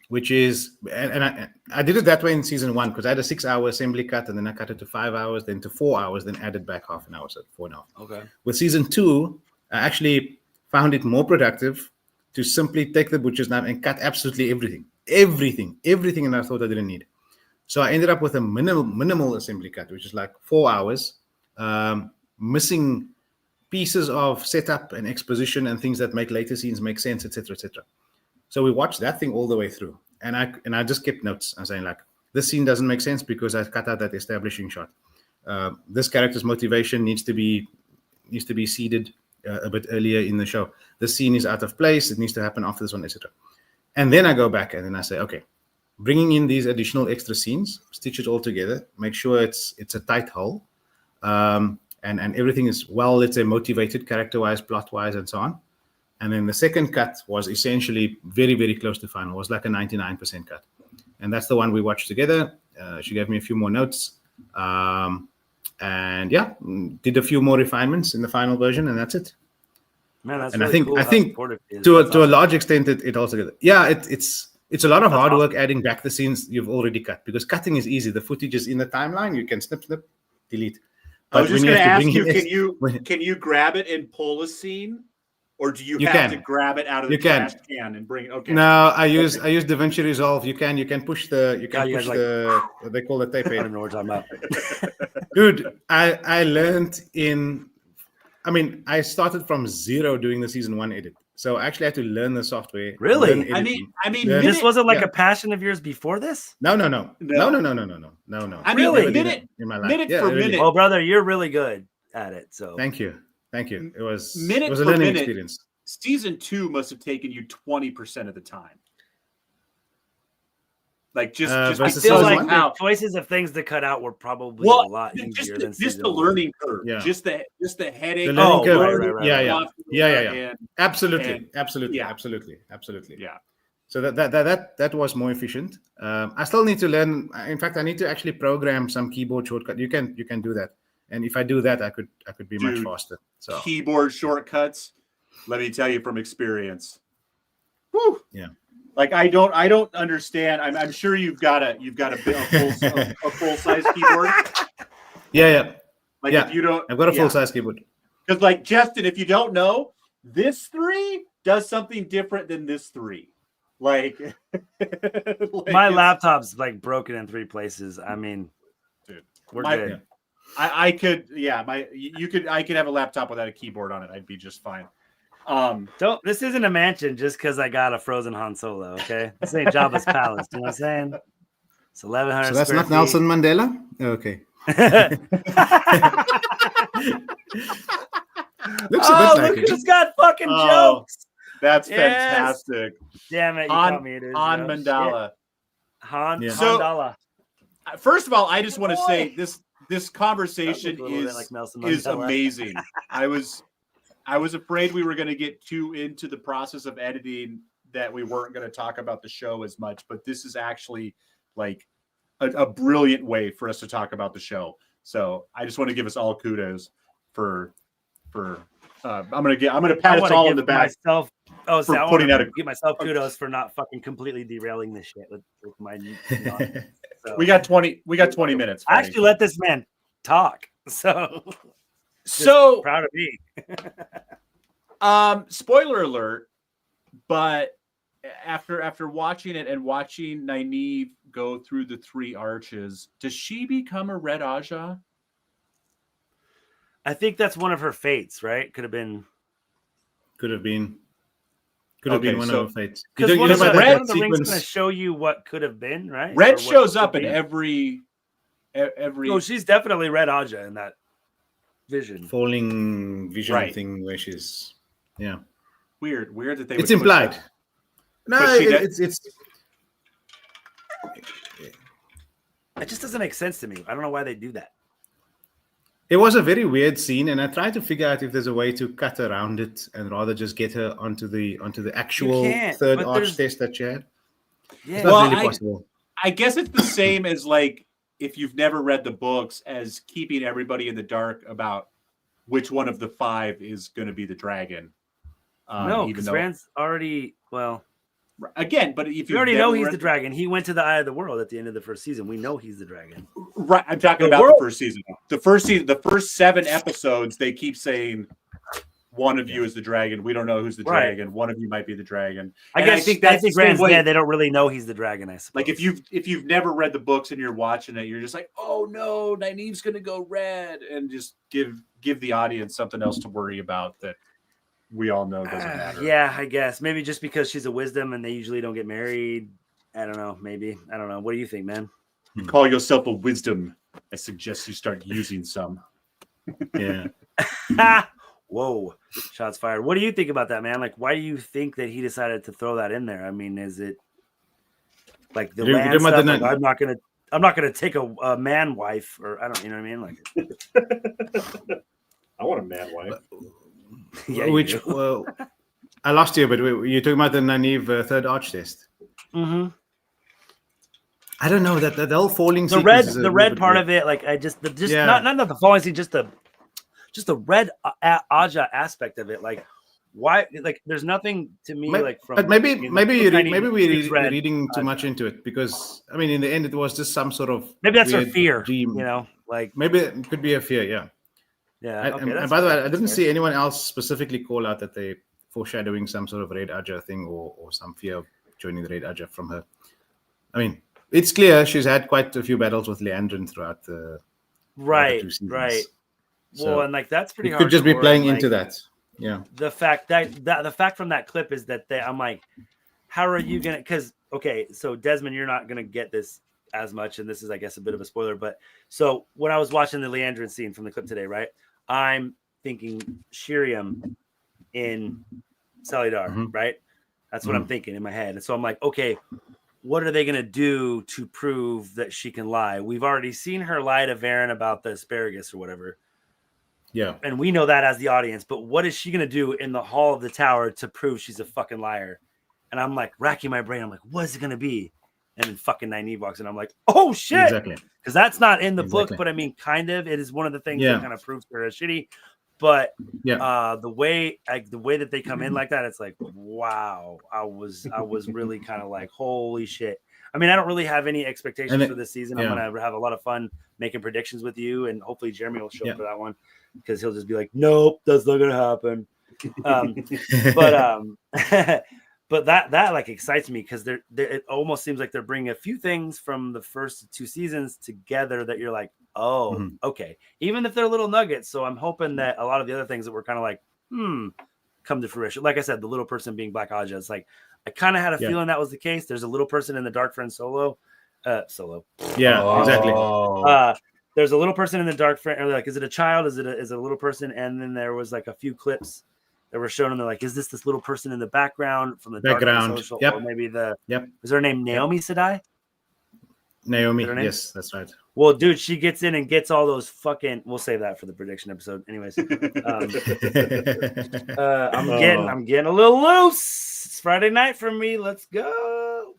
which is, and I did it that way in season 1 because I had a 6-hour assembly cut, and then I cut it to 5 hours, then to 4 hours, then added back half an hour, so 4.5. Okay. With season 2, I actually found it more productive to simply take the butcher's knife and cut absolutely everything, and I thought I didn't need. So I ended up with a minimal assembly cut, which is like 4 hours, missing pieces of setup and exposition and things that make later scenes make sense, etc., etc. So we watched that thing all the way through, and I just kept notes. I'm saying like, this scene doesn't make sense because I cut out that establishing shot. this character's motivation needs to be seeded a bit earlier in the show. This scene is out of place. It needs to happen after this one, etc. And then I go back and then I say, okay, bringing in these additional extra scenes, stitch it all together, make sure it's a tight whole, and everything is well, let's say, motivated character-wise, plot-wise, and so on. And then the second cut was essentially very, very close to final. It was like a 99% cut. And that's the one we watched together. She gave me a few more notes. And yeah, did a few more refinements in the final version, and that's it. Man, that's and really cool I think to a large extent it all together. Yeah, it's a lot of hard work adding back the scenes you've already cut, because cutting is easy. The footage is in the timeline. You can snip, delete. I was just going to ask you, can you grab it and pull a scene, or do you have to grab it out of the trash can and bring it? Okay. No, I use DaVinci Resolve. You can push they call it tape. I don't know what you're talking about. Dude, I learned I started from zero doing the season 1 edit. So I actually had to learn the software. Really? I mean, this wasn't like a passion of yours before this? No. I mean, really? Minute for minute. Well, brother, you're really good at it. So thank you. It was a learning experience. Season 2 must have taken you 20% of the time. Like just I feel like the choices of things to cut out were probably a lot easier than just the learning curve. Yeah. Just the headache. The learning curve. Right. Yeah. Absolutely. Yeah. So that was more efficient. I still need to learn. In fact, I need to actually program some keyboard shortcut. You can do that, and if I do that, I could be much faster. So keyboard shortcuts. Let me tell you from experience. Woo. Yeah. Like I don't understand. I'm sure you've got a full size keyboard. Yeah. Like if you don't, I've got a full size keyboard. Because like Justin, if you don't know, this 3 does something different than this 3. Like my laptop's like broken in 3 places. I mean, dude, we're good. I could have a laptop without a keyboard on it. I'd be just fine. This isn't a mansion just because I got a frozen Han Solo. Okay, this ain't Jabba's palace. You know what I'm saying? It's 1,100. So that's not feet. Nelson Mandela. Okay. Looks a bit like it. He's got fucking jokes. That's fantastic. Damn it! You call me it is. Han Mandela. Mandala. First of all, I just want to say this conversation is amazing. I was afraid we were going to get too into the process of editing that we weren't going to talk about the show as much, but this is actually like a brilliant way for us to talk about the show. So I just want to give us all kudos for I'm going to pat us all on the back. Give myself kudos for not fucking completely derailing this shit with my. So. We got 20 minutes. I actually let this man talk. So proud of me. Spoiler alert, but after watching it and watching Nynaeve go through the 3 arches, does she become a Red Aja? I think that's one of her fates, right? Could have been one of her fates. Because one of the rings going to show you what could have been, right? Red shows up in every. Oh, she's definitely Red Aja in that vision, falling vision thing where she's weird that they. It's implied. No, it's. It just doesn't make sense to me. I don't know why they do that. It was a very weird scene, and I tried to figure out if there's a way to cut around it and rather just get her onto the actual third arch test that she had. Yeah, it's not really possible. I guess it's the same as like if you've never read the books, as keeping everybody in the dark about which one of the 5 is going to be the dragon. No, because Rand's already again, but if you already know he's the dragon, he went to the Eye of the World at the end of the first season. We know he's the dragon. Right, I'm talking about the first season. The first 7 episodes, they keep saying one of you is the dragon. We don't know who's the dragon. One of you might be the dragon. I think Rand's dead. They don't really know he's the dragon. I suppose. Like if you've never read the books and you're watching it, you're just like, oh no, Nynaeve's gonna go red, and just give the audience something else to worry about that we all know doesn't matter. Yeah, I guess maybe just because she's a wisdom and they usually don't get married. I don't know. Maybe I don't know. What do you think, man? You call yourself a wisdom. I suggest you start using some. Yeah. Whoa, shots fired. What do you think about that, man? Like, why do you think that he decided to throw that in there? I mean, is it like the land talking about stuff? the Like, I'm not gonna take a man wife, or I don't, you know what I mean? Like, I want a man wife. yeah, Which I lost you, but you're talking about the Nynaeve third arch test. mm-hmm. I don't know that the whole falling The red part of it, like Yeah. not the falling scene, just the red Aja aspect of it. Like, why? Like, there's nothing to me like from. But maybe we're red reading too much into it, because I mean, in the end, it was just some sort of maybe that's her weird fear. dream. You know, like Maybe it could be a fear. Yeah. yeah. Okay, And by the way, I didn't see anyone else specifically call out that they foreshadowing some sort of Red Aja thing or some fear of joining the Red Aja from her. I mean, it's clear she's had quite a few battles with Leandrin throughout the right. So Well, and like that's pretty. it could just be hardcore, playing and, into like, that. Yeah. The fact the fact from that clip is that I'm like, how are you gonna? Because okay, so Desmond, you're not gonna get this as much, and this is, I guess, a bit of a spoiler. But so when I was watching the Leandrin scene from the clip today, right, I'm thinking Shiriam in Salidar, right? That's what I'm thinking in my head, and so I'm like, okay, what are they gonna do to prove that she can lie? We've already seen her lie to Varen about the asparagus or whatever. Yeah. And we know that as the audience, but what is she going to do in the hall of the tower to prove she's a fucking liar? And I'm like racking my brain. I'm like, what is it going to be? And then fucking Nynaeve walks in. I'm like, oh shit. Exactly. Because that's not in the book, but I mean, kind of, it is one of the things that kind of proves her as shitty. But the way that they come in like that, it's like, wow. I was really kind of like, holy shit. I mean, I don't really have any expectations for this season. I'm going to have a lot of fun making predictions with you, and hopefully Jeremy will show up for that one, because he'll just be like, nope, that's not going to happen. But that like excites me, because it almost seems like they're bringing a few things from the first 2 seasons together that you're like, oh, okay. Even if they're little nuggets. So I'm hoping that a lot of the other things that were kind of like, come to fruition. Like I said, the little person being Black Aja, it's like, I kind of had a feeling that was the case. There's a little person in the Dark Friend solo. Yeah, exactly. There's a little person in the Dark Friend. Or like, is it a child? Is it a little person? And then there was like a few clips that were shown, and they're like, is this little person in the background from the Dark Friend social? Or maybe is her name Naomi Sedai? Naomi, yes, that's right. Well, dude, she gets in and gets all those fucking. We'll save that for the prediction episode. Anyways, I'm getting a little loose. It's Friday night for me. Let's go.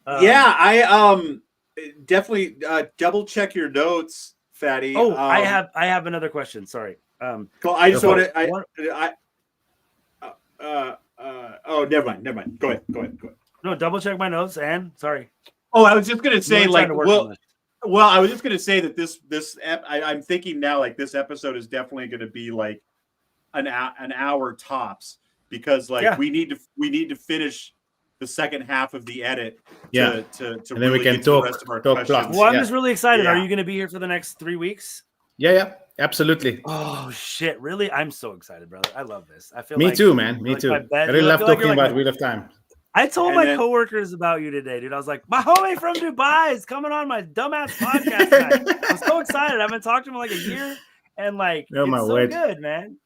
I definitely double check your notes, Fatty. Oh, I have another question. Sorry. I just want to. Oh, never mind. Go ahead. No, double check my notes. And sorry. Oh, I was just gonna say, like, well, I was just gonna say that I'm thinking now, like, this episode is definitely gonna be like an hour tops, because like we need to finish the second half of the edit. To and really then we can get to the rest of our questions. plots. Well, I'm just really excited. Are you going to be here for the next 3 weeks? Yeah, absolutely. Oh shit! Really? I'm so excited, brother. I love this. I feel me too, man. Me too. I really love talking about Wheel of Time. I told my coworkers about you today, dude. I was like, my homie from Dubai is coming on my dumbass podcast tonight. I'm so excited. I've been talking to him like a year, and like, it's so good, man.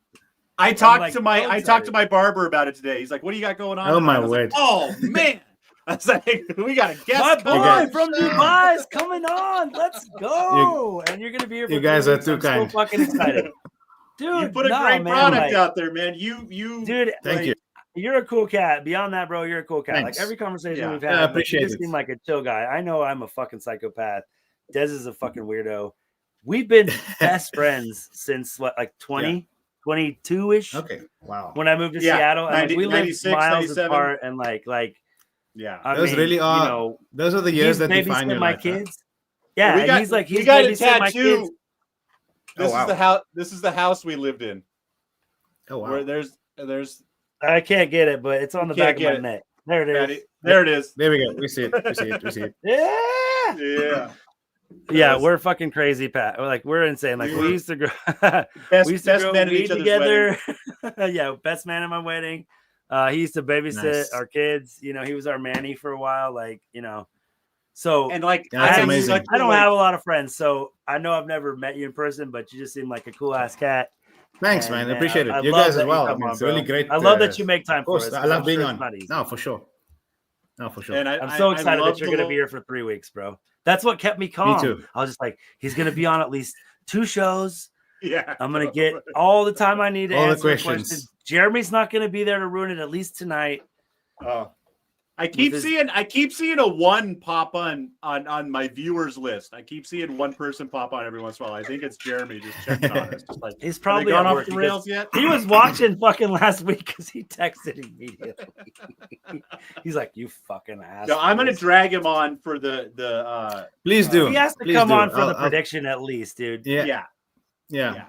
I talked to my barber about it today. He's like, "What do you got going on?" Oh my word! Oh man, I was like, "We got a guest. My boy from Dubai is coming on. Let's go!" And you're gonna be here. You guys are too kind. So fucking excited, dude. You put a great product out there, man. You, dude. Thank you. You're a cool cat. Beyond that, bro, you're a cool cat. Thanks. Like every conversation we've had, I appreciate you just seem like a chill guy. I know I'm a fucking psychopath. Des is a fucking weirdo. We've been best friends since what, like 22-ish? Okay. Wow. When I moved to Seattle, and we lived miles 97. apart, and like, those really are. You know, those are the years that define your my life, kids. Huh? Yeah, well, he's we got a tattoo. This is the house. This is the house we lived in. Oh wow. Where there's. I can't get it, but it's on the back of my neck. There it is. There it is. There we go. We see it. Yeah. Yeah, we're fucking crazy, Pat. We're insane. Like we used to grow. We used to grow man weed together. Yeah, best man at my wedding. He used to babysit our kids. You know, he was our manny for a while. Like, you know, So And like, Yeah, that's I amazing. such a, I don't like- have a lot of friends, so I know I've never met you in person, but you just seem like a cool ass cat. Thanks, And, man. man, Appreciate it. I You love guys that as you well. come on, It's really bro. great. I love that you make time Of course, for us. I 'cause love I'm being sure it's on. not easy. No, for sure. No, for sure. And I'm so excited love that you're the going to be here for 3 weeks, bro. That's what kept me calm. too. I was just like, he's going to be on at least 2 shows. Yeah, I'm going to get all the time I need to All the answer the questions. questions. Jeremy's not going to be there to ruin it, at least tonight. I keep his- seeing a one pop on my viewers list. I keep seeing one person pop on every once in a while. I think it's Jeremy just checking on us. Just like, He's have they probably gone at off work the because rails yet? he was watching fucking last week because he texted immediately. He's like, "You fucking ass." No, I'm gonna drag him on for the Please do. He has to Please come do. on for the I'll- prediction at least, dude. Yeah. yeah.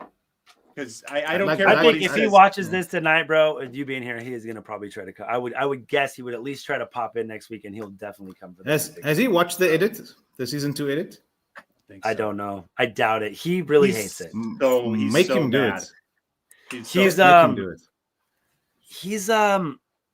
Because I don't Like- care. I what think he if he says. watches this tonight, bro, and you being here, he is gonna probably try to come. I would guess he would at least try to pop in next week, and he'll definitely come for that. Has he watched the edit, the season 2 edit? think I so. don't know. I doubt it. He really He's- hates it. So he's Make so him do mad. it. He's He's so, Make him do it.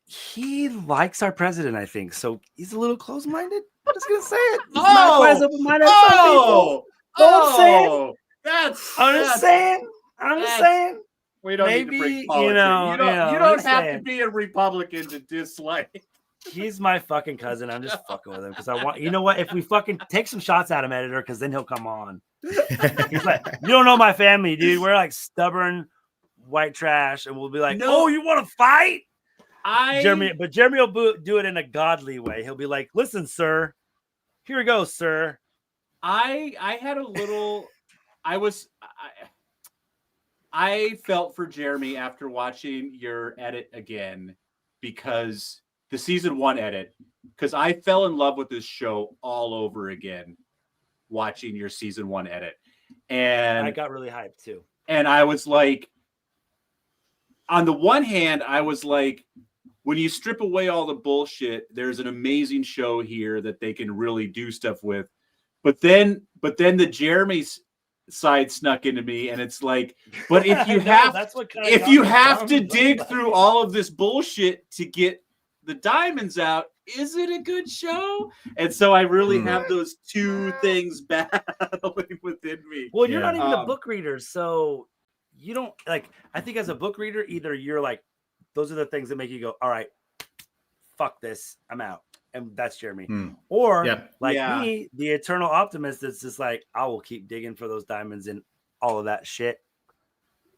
He likes our president, I think. So he's a little close-minded. I'm just gonna say it. He's not quite as open-minded as some people. Know what I'm saying? That's I'm just saying. that's- We don't need Maybe, to bring you politics. know, you don't, you know, you don't just have to saying. be a Republican to dislike. He's my fucking cousin. I'm just fucking with him because I want. You know what? If we fucking take some shots at him, editor, because then he'll come on. He's like, you don't know my family, dude. We're like stubborn white trash, and we'll be like, No. oh, you want to fight, I Jeremy? But Jeremy will do it in a godly way. He'll be like, listen, sir, here we go, sir. I had a little. I felt for Jeremy after watching your edit again because the season 1 edit, because I fell in love with this show all over again watching your season 1 edit. And I got really hyped too. and I was like, on the one hand, I was like, when you strip away all the bullshit, there's an amazing show here that they can really do stuff with. But then the Jeremy's side snuck into me, and it's like, but if you I know, have that's what kinda if got you me have bummed. to I was dig like, through all of this bullshit to get the diamonds out, is it a good show? And so I really have those two things battling within me. Well, you're not even a Um, book reader, so you don't like. I think as a book reader, either you're like, those are the things that make you go, all right, fuck this, I'm out. And that's Jeremy. Or Yeah. like Yeah. me, the eternal optimist that's just like, I will keep digging for those diamonds and all of that shit.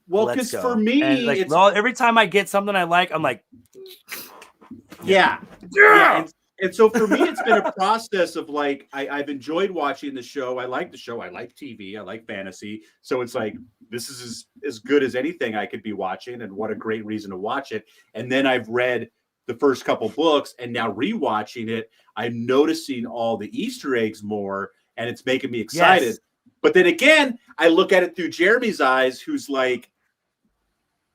Well, Let's because go. for me, And, like, it's every time I get something I like, I'm like, yeah. And so for me, it's been a process of like, I've enjoyed watching the show. I like the show. I like TV. I like fantasy. So it's like, this is as good as anything I could be watching. And what a great reason to watch it. And then I've read the first couple books, and now rewatching it, I'm noticing all the Easter eggs more, and it's making me excited. Yes. But then again, I look at it through Jeremy's eyes, who's like,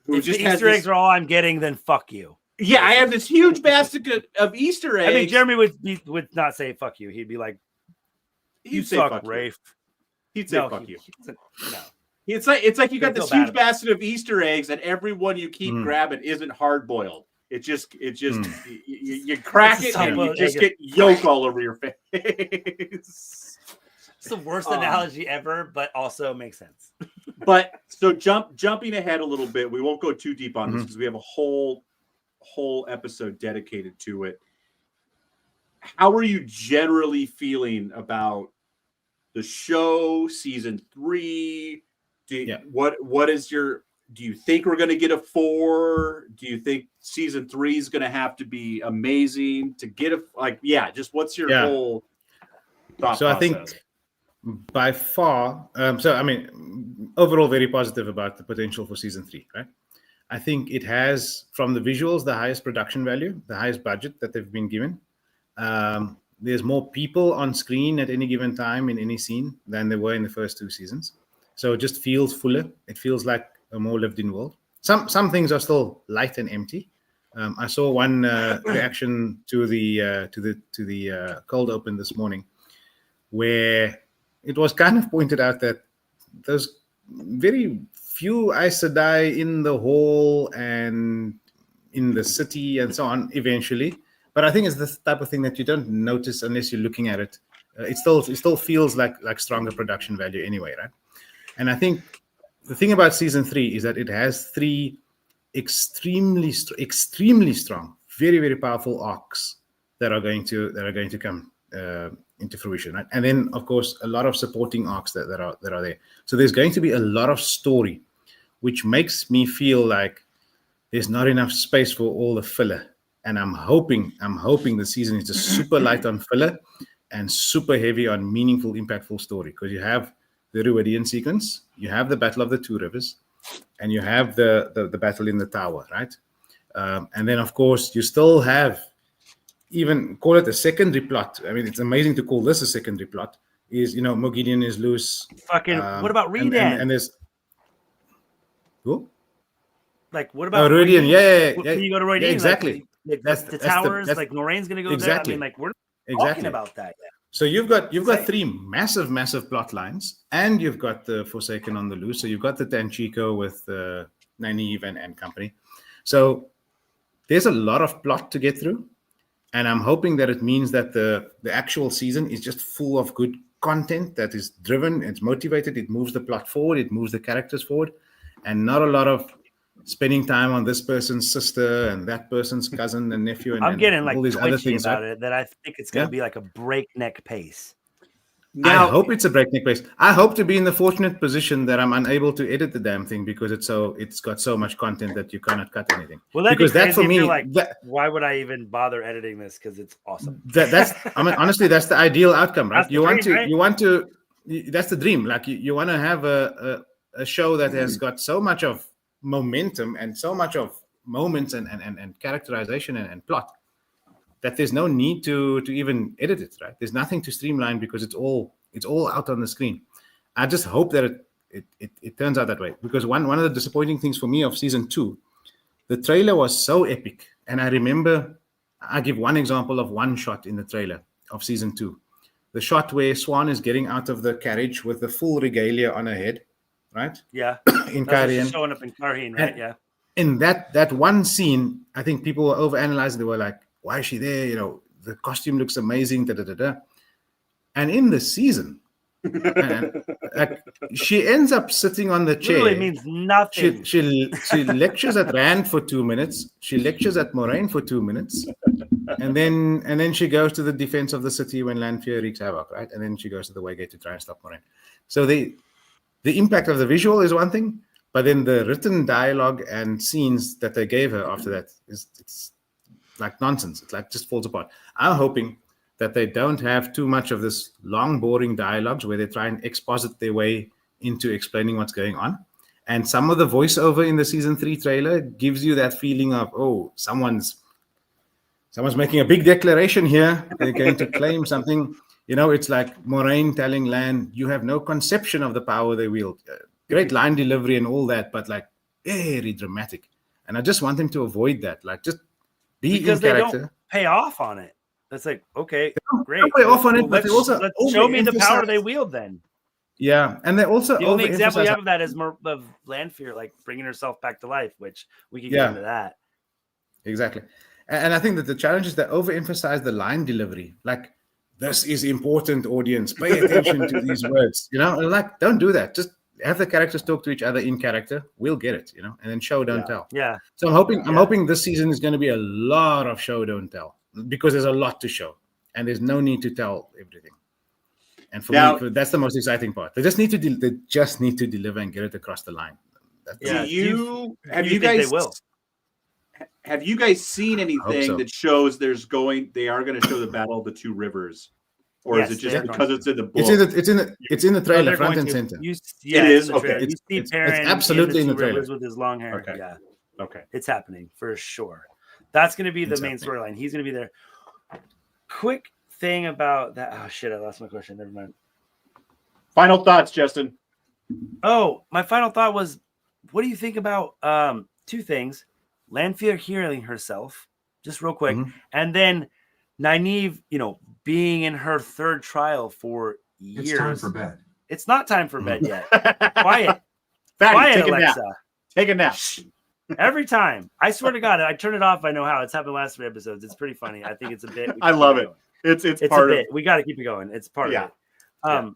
who if just the has Easter this- eggs are all I'm getting, then fuck you. yeah, I have this huge basket of Easter eggs. I mean, Jeremy would not say fuck you. He'd be like, He'd you say suck, fuck you. Rafe. He'd say fuck you. No. It's like you got Don't this feel huge bad basket of Easter eggs, and every one you keep grabbing isn't hard boiled. It just you crack It's it a and you sub- just get yolk all over your face. It's the worst analogy ever, but also makes sense. But so jumping ahead a little bit, we won't go too deep on this because we have a whole episode dedicated to it. How are you generally feeling about the show, season 3? What is your? Do you think we're going to get a 4? Do you think season 3 is going to have to be amazing to get a just what's your whole thought So I process? think by far, overall very positive about the potential for season 3, right? I think it has, from the visuals, the highest production value, the highest budget that they've been given. There's more people on screen at any given time in any scene than there were in the first 2 seasons. So it just feels fuller. It feels like a more lived-in world. Some things are still light and empty. I saw one reaction to the cold open this morning, where it was kind of pointed out that there's very few Aes Sedai in the hall and in the city and so on eventually. But I think it's the type of thing that you don't notice unless you're looking at it it still feels like stronger production value anyway, right? And I think the thing about season 3 is that it has 3 extremely strong, very, very powerful arcs that are going to come into fruition, right? And then of course a lot of supporting arcs that are there. So there's going to be a lot of story, which makes me feel like there's not enough space for all the filler. And I'm hoping the season is just super light on filler and super heavy on meaningful, impactful story, because you have the Ruidian sequence, you have the Battle of the Two Rivers, and you have the battle in the tower, right? And then, of course, you still have, even call it a secondary plot. I mean, it's amazing to call this a secondary plot. Is, Moghedien is loose. Fucking, what about Redan? And there's who? Like, what about Ruidian? Yeah. When you go to Ruidian, exactly. Like, the towers, like Noraine's going to go there. I mean, like, we're talking about that yet. So you've got 3 massive plot lines, and you've got the Forsaken on the loose. So you've got the Tanchico with Nynaeve and company. So there's a lot of plot to get through, and I'm hoping that it means that the actual season is just full of good content that is driven, it's motivated, it moves the plot forward, it moves the characters forward, and not a lot of spending time on this person's sister and that person's cousin and nephew and I'm getting all these other things about it, that I think it's going to be like a breakneck pace. Now, I hope it's a breakneck pace. I hope to be in the fortunate position that I'm unable to edit the damn thing because it's got so much content that you cannot cut anything. Well, that'd because be that for me, why would I even bother editing this? Because it's awesome. Honestly, that's the ideal outcome, right? You want to. That's the dream. Like you want to have a show that has got so much of momentum and so much of moments and characterization and plot that there's no need to even edit it, right? There's nothing to streamline because it's all out on the screen. I just hope that it turns out that way, because one of the disappointing things for me of season 2, the trailer was so epic. And I remember, I give one example of one shot in the trailer of season 2. The shot where Swan is getting out of the carriage with the full regalia on her head, right? Yeah. In Cairhien. Showing up in Cairhien, right? Yeah. In that one scene, I think people were overanalyzing. They were like, why is she there? The costume looks amazing. And in the season, she ends up sitting on the chair. Literally means nothing. She lectures at Rand for 2 minutes. She lectures at Moraine for 2 minutes, and then she goes to the defense of the city when Lanfear wreaks havoc, right? And then she goes to the Waygate to try and stop Moraine. So the impact of the visual is one thing, but then the written dialogue and scenes that they gave her after that it's like nonsense. It just falls apart. I'm hoping that they don't have too much of this long, boring dialogues where they try and exposit their way into explaining what's going on. And some of the voiceover in the season 3 trailer gives you that feeling of, oh, someone's making a big declaration here. They're going to claim something. It's like Moraine telling Lan, you have no conception of the power they wield. Great line delivery and all that, but like very dramatic. And I just want them to avoid that. Like just be because in character. They don't pay off on it. That's like, okay, great. Pay off on it, but let's show me the power they wield then. Yeah, and they also the only example you have of that is of Lanfear, like bringing herself back to life, which we can get into that. Exactly. And I think that the challenge is they overemphasize the line delivery. Like, this is important, audience. Pay attention to these words. Like, don't do that. Just have the characters talk to each other in character. We'll get it, and then show, don't tell. Yeah. So I'm hoping this season is going to be a lot of show, don't tell, because there's a lot to show, and there's no need to tell everything. And for me, that's the most exciting part. They just need to deliver and get it across the line. Have you guys seen anything that shows they are going to show the Battle of the Two Rivers? Or is it just because it's in the book? It's in the trailer, front and center. It is? Okay. You see Perrin it's absolutely in the trailer. with his long hair. Okay. Yeah. Okay. It's happening for sure. That's going to be the main storyline. He's going to be there. Quick thing about that. Oh, shit. I lost my question. Never mind. Final thoughts, Justin. Oh, my final thought was, what do you think about 2 things? Lanfear healing herself, just real quick. Mm-hmm. And then Nynaeve, being in her 3rd trial for years. It's time for bed. It's not time for bed yet. Quiet. Fatty, Quiet, take Alexa. a nap. Take a nap. Every time. I swear to God, I turn it off. I know how. It's happened the last 3 episodes. It's pretty funny. I think it's a bit. I love it. It's It's part a of bit. We got to keep it going. It's part of it.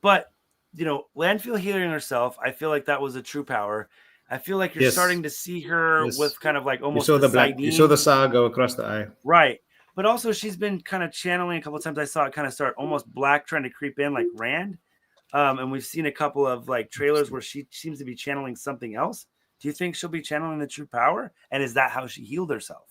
But Landfill healing herself, I feel like that was a true power. I feel like you're starting to see her with kind of like almost you saw the saw go across the eye. Right. But also she's been kind of channeling a couple of times. I saw it kind of start almost black trying to creep in like Rand. And we've seen a couple of like trailers where she seems to be channeling something else. Do you think she'll be channeling the true power? And is that how she healed herself?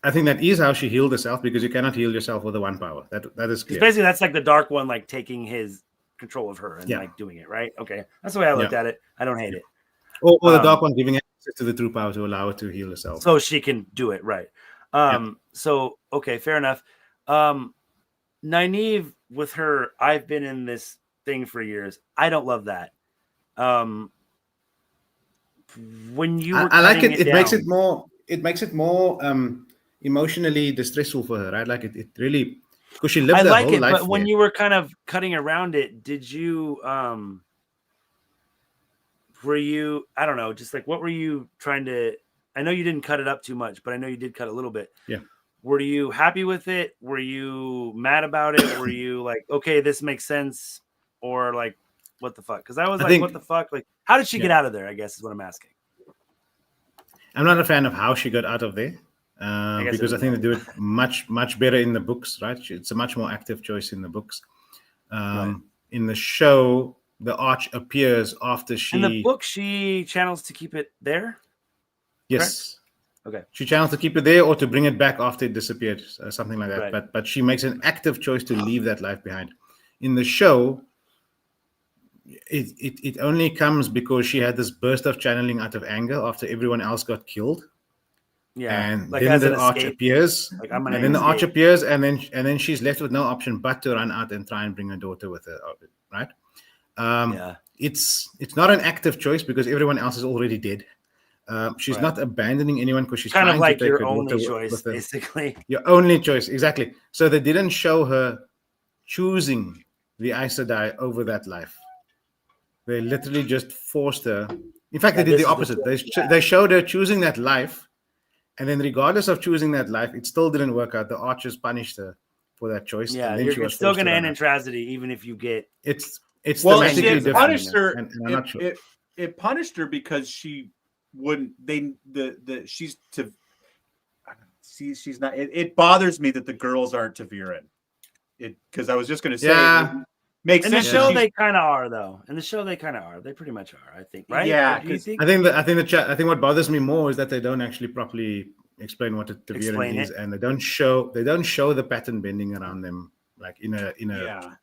I think that is how she healed herself, because you cannot heal yourself with the one power. That is clear. Basically that's like the Dark One, like taking his control of her and like doing it, right? Okay. That's the way I looked at it. I don't hate it. Or the Dark One giving access to the true power to allow her to heal herself. So she can do it, right? So, okay, fair enough. Nynaeve, with her, I've been in this thing for years. I don't love that. When you were I like it. it makes it more emotionally distressful for her, right? Like it really, because she lived her whole life. But when you were kind of cutting around it, did you were you, I don't know, just like what were you trying to, I know you didn't cut it up too much, but I know you did cut a little bit. Yeah. Were you happy with it? Were you mad about it? Were you like, okay, this makes sense? Or like, what the fuck? Because I was what the fuck? Like, how did she get out of there? I guess is what I'm asking. I'm not a fan of how she got out of there, because I think they do it much better in the books, right? It's a much more active choice in the books. In the show, the Arch appears after she. In the book, she channels to keep it there. Yes. Correct? Okay. She channels to keep it there or to bring it back after it disappeared, something like that. Right. But she makes an active choice to leave that life behind. In the show, it only comes because she had this burst of channeling out of anger after everyone else got killed. Yeah, and like then the Arch appears, like, and then the Arch appears, and then she's left with no option but to run out and try and bring her daughter with her, right? It's not an active choice because everyone else is already dead. She's not abandoning anyone because she's kind of like to take your her only choice, basically. Your only choice, exactly. So they didn't show her choosing the Aes Sedai over that life. They literally just forced her. In fact, they did the opposite. They showed her choosing that life, and then regardless of choosing that life, it still didn't work out. The Archers punished her for that choice. Yeah, and then you're still going to end in tragedy, even if you get. It's thematically different. Punished her. And I'm not sure. It punished her because she wouldn't. She's to. She's not. It bothers me that the girls aren't Taviran. Because I was just going to say. Yeah. Makes in sense. The show they kind of are, though. In the show they kind of are. They pretty much are, I think. Right? Yeah. Do you think? I think what bothers me more is that they don't actually properly explain what a Taviran is, and they don't show the pattern bending around them, like in a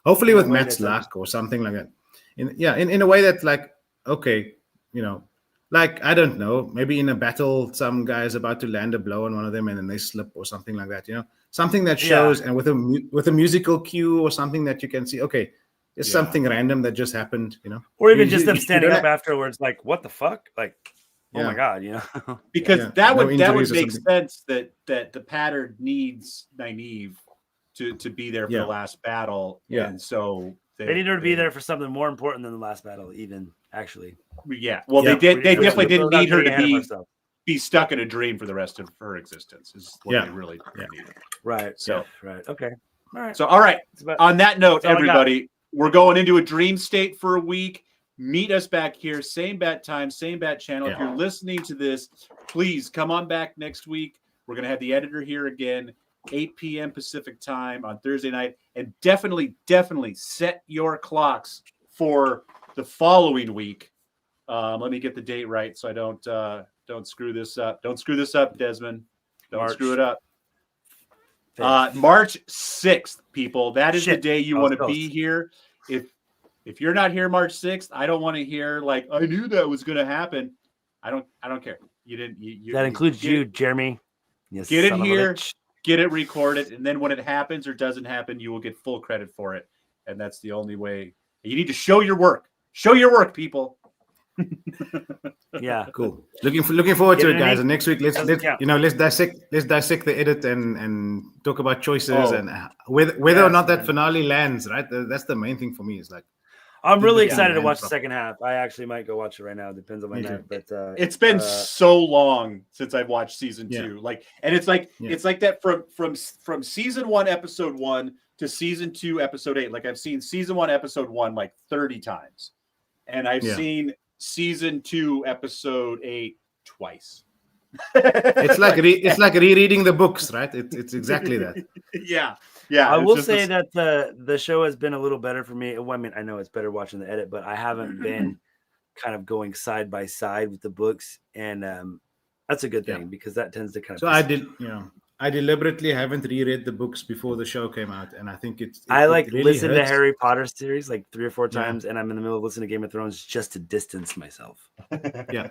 hopefully with Matt's luck or something like that. In a way that, like, okay, like, I don't know, maybe in a battle some guy is about to land a blow on one of them and then they slip or something like that, something that shows, and with a musical cue or something that you can see, okay, it's something random that just happened, or even just them standing up afterwards, like, what the fuck, like, oh my god, because that would make sense that the pattern needs Nynaeve to be there for the last battle, and so they need her to be there for something more important than the last battle, even, actually. Well, they definitely didn't need her to be stuck in a dream for the rest of her existence. Is what they really needed. Right. So right. Okay. All right. So all right. On that note, everybody, we're going into a dream state for a week. Meet us back here, same bat time, same bat channel. If you're listening to this, please come on back next week. We're going to have the editor here again, 8 p.m. Pacific time on Thursday night, and definitely set your clocks for the following week. Let me get the date right so I don't screw this up. Don't screw this up, Desmond. Don't screw it up. March 6th, people. That is the day you want to be here. If you're not here March 6th, I don't want to hear like, I knew that was going to happen. I don't care. You didn't. That includes you, Jeremy. Yes, get it here, get it recorded, and then when it happens or doesn't happen, you will get full credit for it. And that's the only way. You need to show your work. Show your work, people. Yeah, cool. Looking forward to it, guys. And next week, let's dissect the edit and talk about choices and whether or not that finale lands. Right, that's the main thing for me. Is like, I'm really Yeah, excited to man, watch the bro. second half. I actually might go watch it right now. It depends on my Me too. night. But It's been so long since I've watched season Yeah. 2. Like, and it's like Yeah. it's like that from season 1, episode 1 to season 2, episode 8. Like, I've seen season 1, episode 1 like 30 times, and I've Yeah. seen season 2, episode 8 twice. It's like it's like rereading the books, right? It's exactly that. yeah. I it's will just say this- that the show has been a little better for me. Well, I mean, I know it's better watching the edit, but I haven't been kind of going side by side with the books, and that's a good thing because that tends to kind of. So I deliberately haven't reread the books before the show came out, and I think I like it really listen to hurts. Harry Potter series like 3 or 4 Yeah. times, and I'm in the middle of listening to Game of Thrones just to distance myself. Yeah,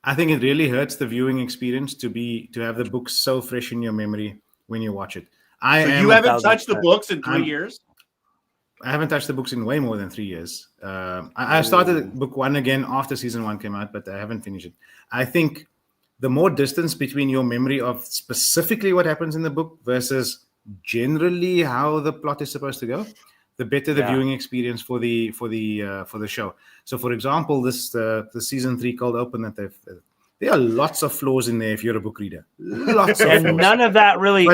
I think it really hurts the viewing experience to have the books so fresh in your memory when you watch it. So you haven't touched the 1,000%. books in 3 I'm- years? I haven't touched the books in way more than 3 years. I started book 1 again after season 1 came out, but I haven't finished it. I think the more distance between your memory of specifically what happens in the book versus generally how the plot is supposed to go, the better the viewing experience for the show. So, for example, the season 3 cold open that there are lots of flaws in there if you're a book reader. Lots of And flaws. none of that really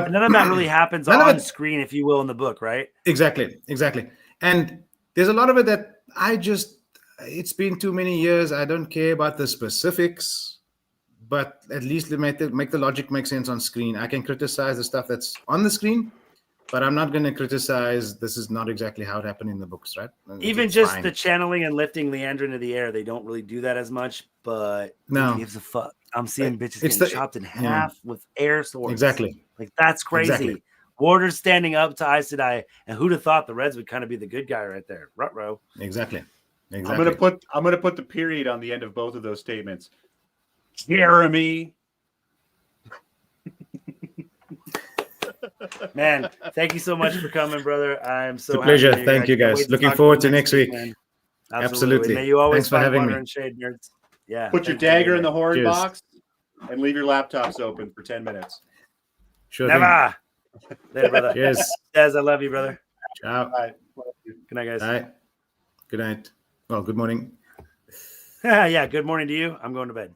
happens none of on it- screen, if you will, in the book, right? Exactly. And there's a lot of it that it's been too many years. I don't care about the specifics, but at least make the logic make sense on screen. I can criticize the stuff that's on the screen, but I'm not going to criticize this is not exactly how it happened in the books, right? Even It's just fine. the channeling and lifting Leandra into the air, they don't really do that as much, but No. who gives a fuck? I'm seeing bitches It's getting chopped in half with air swords. Exactly. Like, that's crazy. Exactly. Warder's standing up to Aes Sedai, and who'd have thought the Reds would kind of be the good guy right there? Ruh-roh. Exactly. I'm gonna put the period on the end of both of those statements. Jeremy. Man, thank you so much for coming, brother. I'm so It's a pleasure. happy. Thank I you, can't guys. wait Looking talk forward to you next week. man. Absolutely. May you always Thanks for find having wonder me. and shade, nerds. Yeah. Put your thanks for being dagger in here. the horn Cheers. box and leave your laptops open for 10 minutes. Sure thing. Never. Later, brother. Cheers. Des, I love you, brother. Ciao. All right. Good night, guys. Bye. Good night. Well, good morning. Yeah, good morning to you. I'm going to bed.